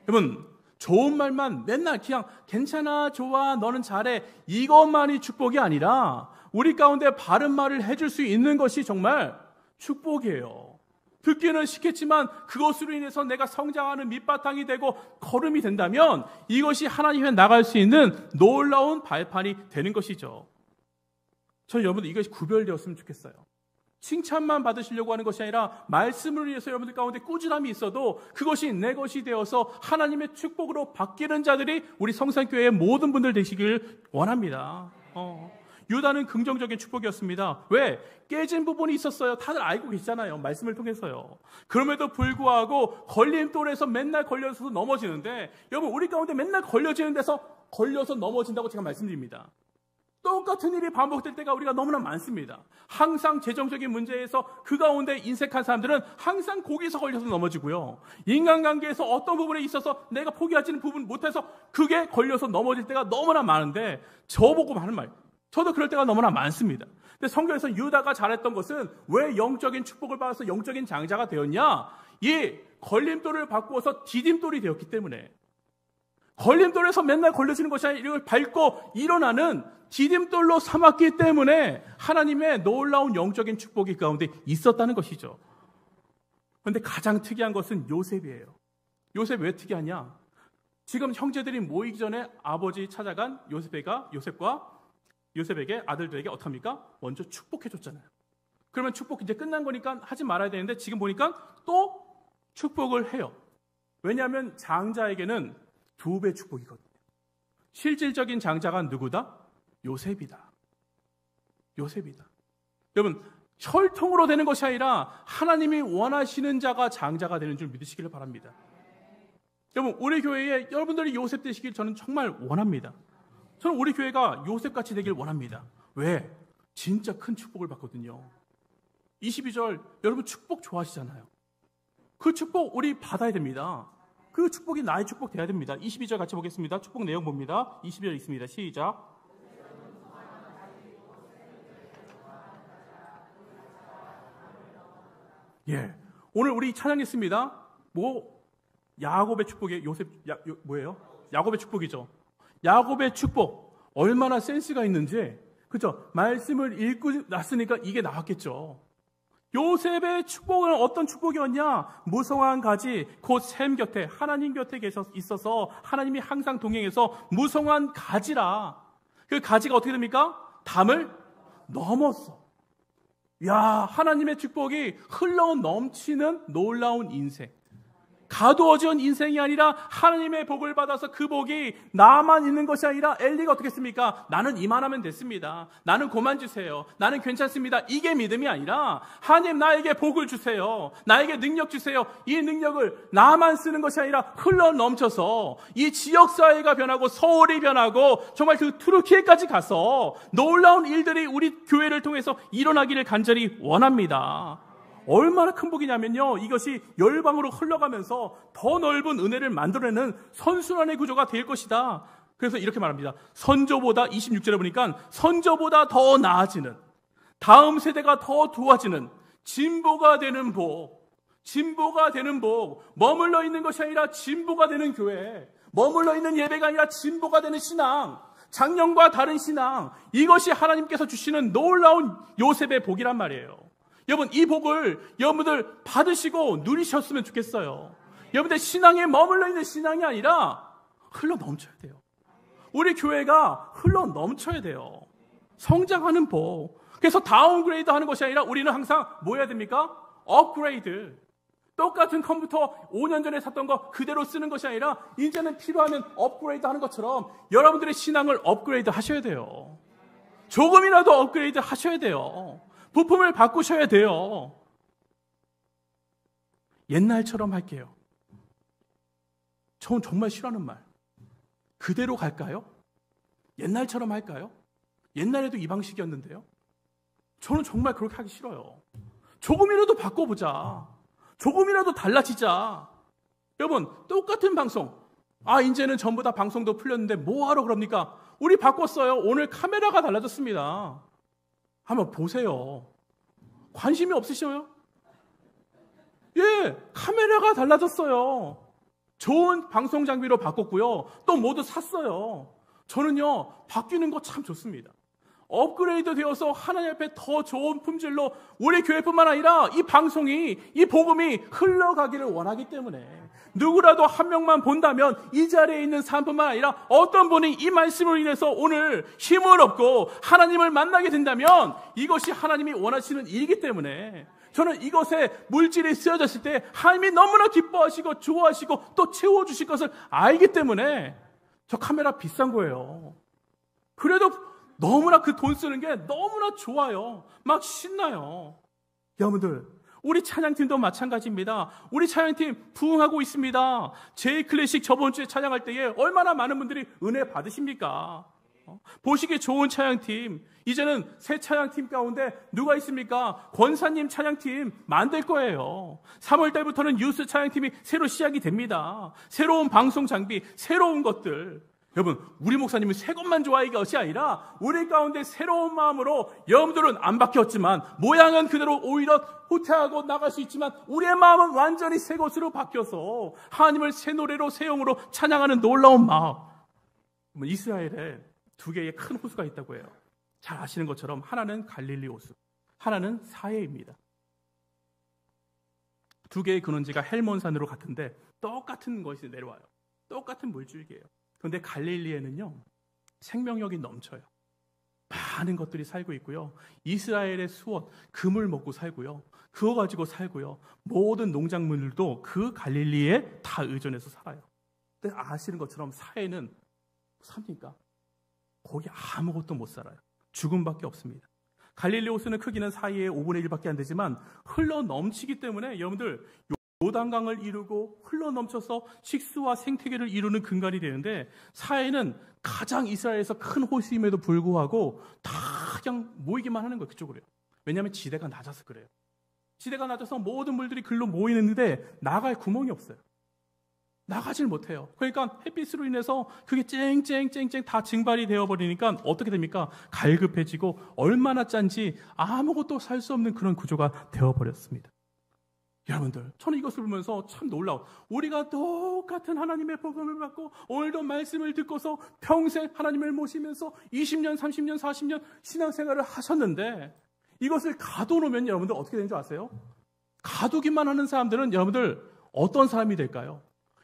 여러분, 좋은 말만 맨날 그냥 괜찮아, 좋아, 너는 잘해, 이것만이 축복이 아니라 우리 가운데 바른 말을 해줄 수 있는 것이 정말 축복이에요. 듣기는 쉽겠지만 그것으로 인해서 내가 성장하는 밑바탕이 되고 걸음이 된다면 이것이 하나님께 나갈 수 있는 놀라운 발판이 되는 것이죠. 저는 여러분들 이것이 구별되었으면 좋겠어요. 칭찬만 받으시려고 하는 것이 아니라 말씀을 위해서 여러분들 가운데 꾸준함이 있어도 그것이 내 것이 되어서 하나님의 축복으로 바뀌는 자들이 우리 성산교회의 모든 분들 되시길 원합니다. 유다는 긍정적인 축복이었습니다. 왜? 깨진 부분이 있었어요. 다들 알고 계시잖아요. 말씀을 통해서요. 그럼에도 불구하고 걸림돌에서 맨날 걸려서 넘어지는데, 여러분, 우리 가운데 맨날 걸려지는 데서 걸려서 넘어진다고 제가 말씀드립니다. 똑같은 일이 반복될 때가 우리가 너무나 많습니다. 항상 재정적인 문제에서 그 가운데 인색한 사람들은 항상 거기서 걸려서 넘어지고요. 인간관계에서 어떤 부분에 있어서 내가 포기하지는 부분 못해서 그게 걸려서 넘어질 때가 너무나 많은데, 저보고 하는 말, 저도 그럴 때가 너무나 많습니다. 근데 성경에서 유다가 잘했던 것은 왜 영적인 축복을 받아서 영적인 장자가 되었냐? 이 걸림돌을 바꾸어서 디딤돌이 되었기 때문에, 걸림돌에서 맨날 걸려지는 것이 아니라 이걸 밟고 일어나는 디딤돌로 삼았기 때문에 하나님의 놀라운 영적인 축복이 가운데 있었다는 것이죠. 그런데 가장 특이한 것은 요셉이에요. 요셉 왜 특이하냐? 지금 형제들이 모이기 전에 아버지 찾아간 요셉에게 아들들에게 어떡합니까? 먼저 축복해 줬잖아요. 그러면 축복 이제 끝난 거니까 하지 말아야 되는데 지금 보니까 또 축복을 해요. 왜냐하면 장자에게는 2배 축복이거든요. 실질적인 장자가 누구다? 요셉이다. 요셉이다. 여러분, 혈통으로 되는 것이 아니라 하나님이 원하시는 자가 장자가 되는 줄 믿으시기를 바랍니다. 여러분, 우리 교회에 여러분들이 요셉 되시길 저는 정말 원합니다. 저는 우리 교회가 요셉같이 되길 원합니다. 왜? 진짜 큰 축복을 받거든요. 22절, 여러분 축복 좋아하시잖아요. 그 축복 우리 받아야 됩니다. 그 축복이 나의 축복 돼야 됩니다. 22절 같이 보겠습니다. 축복 내용 봅니다. 22절 있습니다. 시작. 예, 오늘 우리 찬양했습니다. 야곱의 축복이 뭐예요? 야곱의 축복이죠. 야곱의 축복, 얼마나 센스가 있는지, 그죠? 말씀을 읽고 났으니까 이게 나왔겠죠. 요셉의 축복은 어떤 축복이었냐? 무성한 가지, 곧 샘 곁에, 하나님 곁에 있어서 하나님이 항상 동행해서 무성한 가지라. 그 가지가 어떻게 됩니까? 담을 넘었어. 야, 하나님의 축복이 흘러 넘치는 놀라운 인생. 가두어진 인생이 아니라 하나님의 복을 받아서 그 복이 나만 있는 것이 아니라, 엘리가 어떻게 했습니까? 나는 이만하면 됐습니다. 나는 그만 주세요. 나는 괜찮습니다. 이게 믿음이 아니라, 하나님 나에게 복을 주세요. 나에게 능력 주세요. 이 능력을 나만 쓰는 것이 아니라 흘러 넘쳐서 이 지역사회가 변하고 서울이 변하고 정말 그 투르키예까지 가서 놀라운 일들이 우리 교회를 통해서 일어나기를 간절히 원합니다. 얼마나 큰 복이냐면요, 이것이 열방으로 흘러가면서 더 넓은 은혜를 만들어내는 선순환의 구조가 될 것이다. 그래서 이렇게 말합니다. 선조보다, 26절에 보니까 선조보다 더 나아지는, 다음 세대가 더 도와지는 진보가 되는 복, 진보가 되는 복, 머물러 있는 것이 아니라 진보가 되는 교회, 머물러 있는 예배가 아니라 진보가 되는 신앙, 작년과 다른 신앙, 이것이 하나님께서 주시는 놀라운 요셉의 복이란 말이에요. 여러분, 이 복을 여러분들 받으시고 누리셨으면 좋겠어요. 여러분들 신앙에 머물러 있는 신앙이 아니라 흘러 넘쳐야 돼요. 우리 교회가 흘러 넘쳐야 돼요. 성장하는 복. 그래서 다운그레이드 하는 것이 아니라 우리는 항상 뭐 해야 됩니까? 업그레이드. 똑같은 컴퓨터 5년 전에 샀던 거 그대로 쓰는 것이 아니라 이제는 필요하면 업그레이드 하는 것처럼 여러분들의 신앙을 업그레이드 하셔야 돼요. 조금이라도 업그레이드 하셔야 돼요. 부품을 바꾸셔야 돼요. 옛날처럼 할게요. 저는 정말 싫어하는 말. 그대로 갈까요? 옛날처럼 할까요? 옛날에도 이 방식이었는데요. 저는 정말 그렇게 하기 싫어요. 조금이라도 바꿔보자. 조금이라도 달라지자. 여러분, 똑같은 방송. 이제는 전부 다 방송도 풀렸는데 뭐하러 그럽니까? 우리 바꿨어요. 오늘 카메라가 달라졌습니다. 한번 보세요. 관심이 없으셔요? 예, 카메라가 달라졌어요. 좋은 방송 장비로 바꿨고요. 또 모두 샀어요. 저는요, 바뀌는 거 참 좋습니다. 업그레이드 되어서 하나님 앞에 더 좋은 품질로 우리 교회뿐만 아니라 이 방송이, 이 복음이 흘러가기를 원하기 때문에 누구라도 한 명만 본다면 이 자리에 있는 사람뿐만 아니라 어떤 분이 이 말씀으로 인해서 오늘 힘을 얻고 하나님을 만나게 된다면 이것이 하나님이 원하시는 일이기 때문에 저는 이것에 물질이 쓰여졌을 때 하나님이 너무나 기뻐하시고 좋아하시고 또 채워주실 것을 알기 때문에 저 카메라 비싼 거예요. 그래도 너무나 그 돈 쓰는 게 너무나 좋아요. 막 신나요. 여러분들, 우리 찬양팀도 마찬가지입니다. 우리 찬양팀 부흥하고 있습니다. J클래식 저번 주에 찬양할 때에 얼마나 많은 분들이 은혜 받으십니까? 보시기에 좋은 찬양팀, 이제는 새 찬양팀 가운데 누가 있습니까? 권사님 찬양팀 만들 거예요. 3월 달부터는 유스 찬양팀이 새로 시작이 됩니다. 새로운 방송 장비, 새로운 것들. 여러분, 우리 목사님은 새 것만 좋아하는 것이 아니라 우리 가운데 새로운 마음으로, 여러분들은 안 바뀌었지만 모양은 그대로 오히려 후퇴하고 나갈 수 있지만 우리의 마음은 완전히 새 것으로 바뀌어서 하나님을 새 노래로, 새 영으로 찬양하는 놀라운 마음. 이스라엘에 두 개의 큰 호수가 있다고 해요. 잘 아시는 것처럼 하나는 갈릴리 호수, 하나는 사해입니다. 두 개의 근원지가 헬몬산으로 같은데 똑같은 것이 내려와요. 똑같은 물줄기예요. 그런데 갈릴리에는요, 생명력이 넘쳐요. 많은 것들이 살고 있고요. 이스라엘의 수원, 금을 먹고 살고요. 그거 가지고 살고요. 모든 농작물들도 그 갈릴리에 다 의존해서 살아요. 근데 아시는 것처럼 사해는 삽니까? 거기 아무것도 못 살아요. 죽음밖에 없습니다. 갈릴리 호수는 크기는 사해의 5분의 1밖에 안 되지만 흘러 넘치기 때문에 여러분들 요단강을 이루고 흘러 넘쳐서 식수와 생태계를 이루는 근간이 되는데 사해는 가장 이스라엘에서 큰 호수임에도 불구하고 다 그냥 모이기만 하는 거예요. 그쪽으로요. 왜냐하면 지대가 낮아서 그래요. 지대가 낮아서 모든 물들이 글로 모이는데 나갈 구멍이 없어요. 나가질 못해요. 그러니까 햇빛으로 인해서 그게 쨍쨍쨍쨍 다 증발이 되어버리니까 어떻게 됩니까? 갈급해지고 얼마나 짠지 아무것도 살 수 없는 그런 구조가 되어버렸습니다. 여러분들, 저는 이것을 보면서 참 놀라워. 우리가 똑같은 하나님의 복음을 받고 오늘도 말씀을 듣고서 평생 하나님을 모시면서 20년, 30년, 40년 신앙생활을 하셨는데 이것을 가둬놓으면 여러분들 어떻게 되는 줄 아세요? 가두기만 하는 사람들은 여러분들 어떤 사람이 될까요?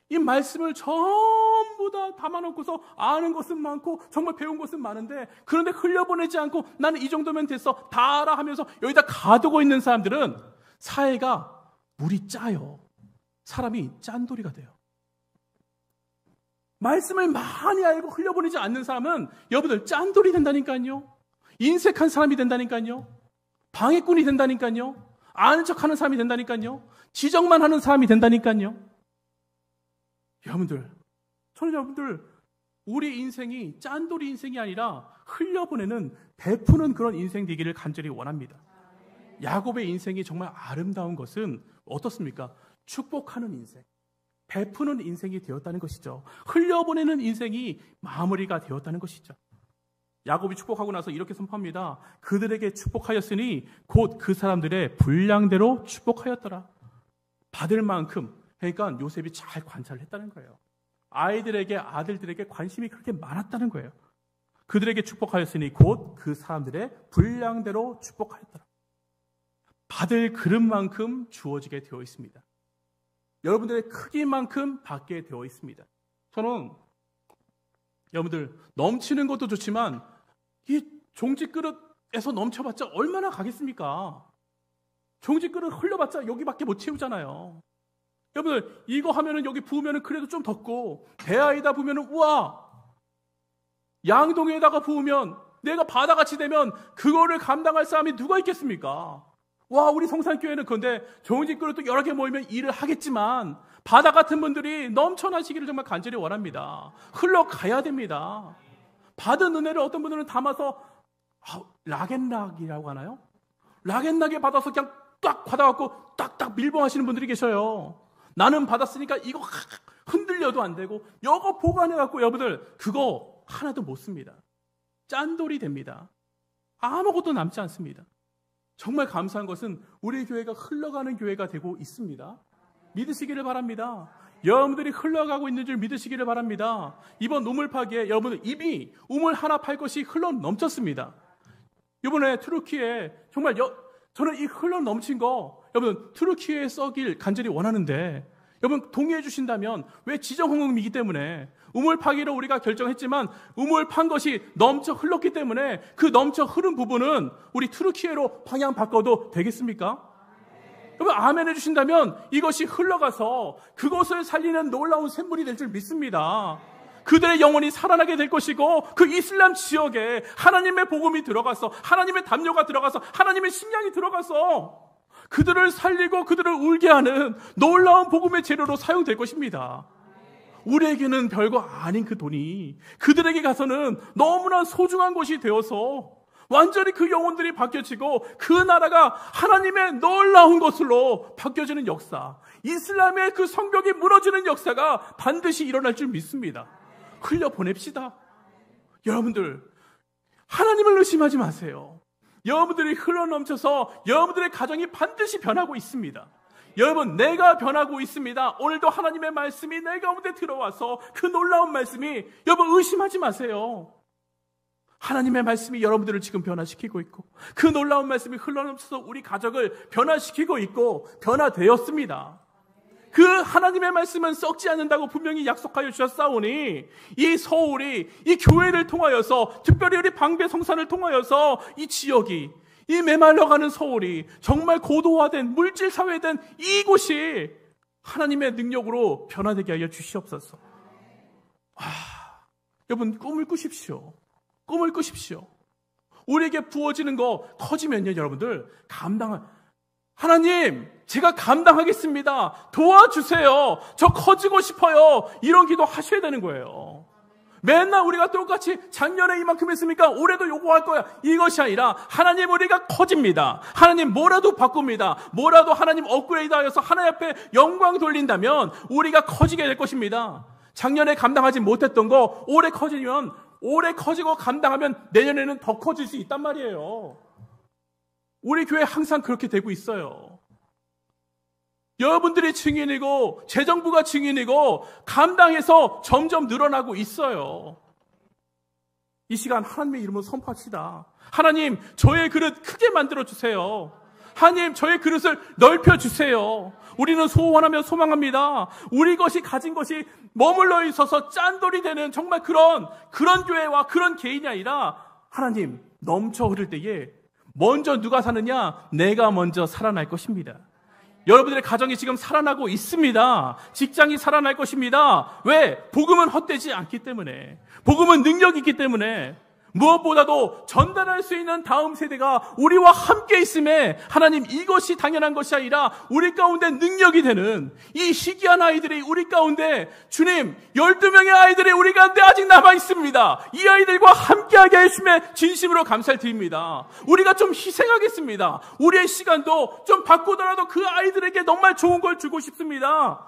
이 말씀을 전부 다 담아놓고서 아는 것은 많고 정말 배운 것은 많은데 그런데 흘려보내지 않고 나는 이 정도면 됐어, 다 알아 하면서 여기다 가두고 있는 사람들은 사회가 물이 짜요. 사람이 짠돌이가 돼요. 말씀을 많이 알고 흘려보내지 않는 사람은 여러분들 짠돌이 된다니까요. 인색한 사람이 된다니까요. 방해꾼이 된다니까요. 아는 척하는 사람이 된다니까요. 지적만 하는 사람이 된다니까요. 여러분들, 저는 여러분들 우리 인생이 짠돌이 인생이 아니라 흘려보내는, 베푸는 그런 인생 되기를 간절히 원합니다. 야곱의 인생이 정말 아름다운 것은 어떻습니까? 축복하는 인생, 베푸는 인생이 되었다는 것이죠. 흘려보내는 인생이 마무리가 되었다는 것이죠. 야곱이 축복하고 나서 이렇게 선포합니다. 그들에게 축복하였으니 곧 그 사람들의 분량대로 축복하였더라. 받을 만큼, 그러니까 요셉이 잘 관찰을 했다는 거예요. 아들들에게 관심이 그렇게 많았다는 거예요. 그들에게 축복하였으니 곧 그 사람들의 분량대로 축복하였더라. 받을 그릇만큼 주어지게 되어 있습니다. 여러분들의 크기만큼 받게 되어 있습니다. 저는 여러분들 넘치는 것도 좋지만 이 종지 그릇에서 넘쳐봤자 얼마나 가겠습니까? 종지 그릇 흘려봤자 여기밖에 못 채우잖아요. 여러분들 이거 하면은 여기 부으면은 그래도 좀 덥고 배아에다 부으면은 우와, 양동이에다가 부으면 내가 바다같이 되면 그거를 감당할 사람이 누가 있겠습니까? 와, 우리 성산교회는 그런데 종지 그릇도 여러 개 모이면 일을 하겠지만 바다 같은 분들이 넘쳐나시기를 정말 간절히 원합니다. 흘러가야 됩니다. 받은 은혜를 어떤 분들은 담아서 락앤락이라고 하나요? 락앤락에 받아서 그냥 딱 받아갖고 딱딱 밀봉하시는 분들이 계셔요. 나는 받았으니까 이거 흔들려도 안 되고 이거 보관해갖고 여러분들 그거 하나도 못 씁니다. 짠돌이 됩니다. 아무것도 남지 않습니다. 정말 감사한 것은 우리 교회가 흘러가는 교회가 되고 있습니다. 믿으시기를 바랍니다. 여러분들이 흘러가고 있는 줄 믿으시기를 바랍니다. 이번 우물파기에 여러분들 이미 우물 하나 팔 것이 흘러 넘쳤습니다. 이번에 투르키에 정말 저는 이 흘러 넘친 거 여러분 투르키에 썩일 간절히 원하는데 여러분 동의해 주신다면 왜 지정헌금이기 때문에 우물 파기를 우리가 결정했지만 우물 판 것이 넘쳐 흘렀기 때문에 그 넘쳐 흐른 부분은 우리 투르키예로 방향 바꿔도 되겠습니까? 여러분 아멘 해주신다면 이것이 흘러가서 그것을 살리는 놀라운 샘물이 될 줄 믿습니다. 그들의 영혼이 살아나게 될 것이고 그 이슬람 지역에 하나님의 복음이 들어가서 하나님의 담요가 들어가서 하나님의 식량이 들어가서 그들을 살리고 그들을 울게 하는 놀라운 복음의 재료로 사용될 것입니다. 우리에게는 별거 아닌 그 돈이 그들에게 가서는 너무나 소중한 것이 되어서 완전히 그 영혼들이 바뀌어지고 그 나라가 하나님의 놀라운 것으로 바뀌어지는 역사, 이슬람의 그 성벽이 무너지는 역사가 반드시 일어날 줄 믿습니다. 흘려보냅시다. 여러분들 하나님을 의심하지 마세요. 여러분들이 흘러넘쳐서 여러분들의 가정이 반드시 변하고 있습니다. 여러분 내가 변하고 있습니다. 오늘도 하나님의 말씀이 내 가운데 들어와서 그 놀라운 말씀이 여러분 의심하지 마세요. 하나님의 말씀이 여러분들을 지금 변화시키고 있고 그 놀라운 말씀이 흘러넘쳐서 우리 가족을 변화시키고 있고 변화되었습니다. 그 하나님의 말씀은 썩지 않는다고 분명히 약속하여 주셨사오니 이 서울이 이 교회를 통하여서 특별히 우리 방배 성산을 통하여서 이 지역이 이 메말라가는 서울이 정말 고도화된 물질 사회된 이곳이 하나님의 능력으로 변화되게 하여 주시옵소서. 여러분 꿈을 꾸십시오. 꿈을 꾸십시오. 우리에게 부어지는 거 커지면요 여러분들 하나님 제가 감당하겠습니다. 도와주세요. 저 커지고 싶어요. 이런 기도 하셔야 되는 거예요. 맨날 우리가 똑같이 작년에 이만큼 했으니까 올해도 요구할 거야. 이것이 아니라 하나님 우리가 커집니다. 하나님 뭐라도 바꿉니다. 뭐라도 하나님 업그레이드 하여서 하나님 앞에 영광 돌린다면 우리가 커지게 될 것입니다. 작년에 감당하지 못했던 거 올해 커지고 감당하면 내년에는 더 커질 수 있단 말이에요. 우리 교회 항상 그렇게 되고 있어요. 여러분들이 증인이고 재정부가 증인이고 감당해서 점점 늘어나고 있어요. 이 시간 하나님의 이름으로 선포합시다. 하나님 저의 그릇 크게 만들어주세요. 하나님 저의 그릇을 넓혀주세요. 우리는 소원하며 소망합니다. 우리 것이 가진 것이 머물러 있어서 짠돌이 되는 정말 그런 교회와 그런 개인이 아니라 하나님 넘쳐 흐를 때에 먼저 누가 사느냐? 내가 먼저 살아날 것입니다. 여러분들의 가정이 지금 살아나고 있습니다. 직장이 살아날 것입니다. 왜? 복음은 헛되지 않기 때문에, 복음은 능력이 있기 때문에, 무엇보다도 전달할 수 있는 다음 세대가 우리와 함께 있음에 하나님 이것이 당연한 것이 아니라 우리 가운데 능력이 되는 이 희귀한 아이들이 우리 가운데 주님 12명의 아이들이 우리 가운데 아직 남아 있습니다. 이 아이들과 함께하게 하심에 진심으로 감사를 드립니다. 우리가 좀 희생하겠습니다. 우리의 시간도 좀 바꾸더라도 그 아이들에게 정말 좋은 걸 주고 싶습니다.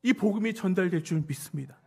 이 복음이 전달될 줄 믿습니다.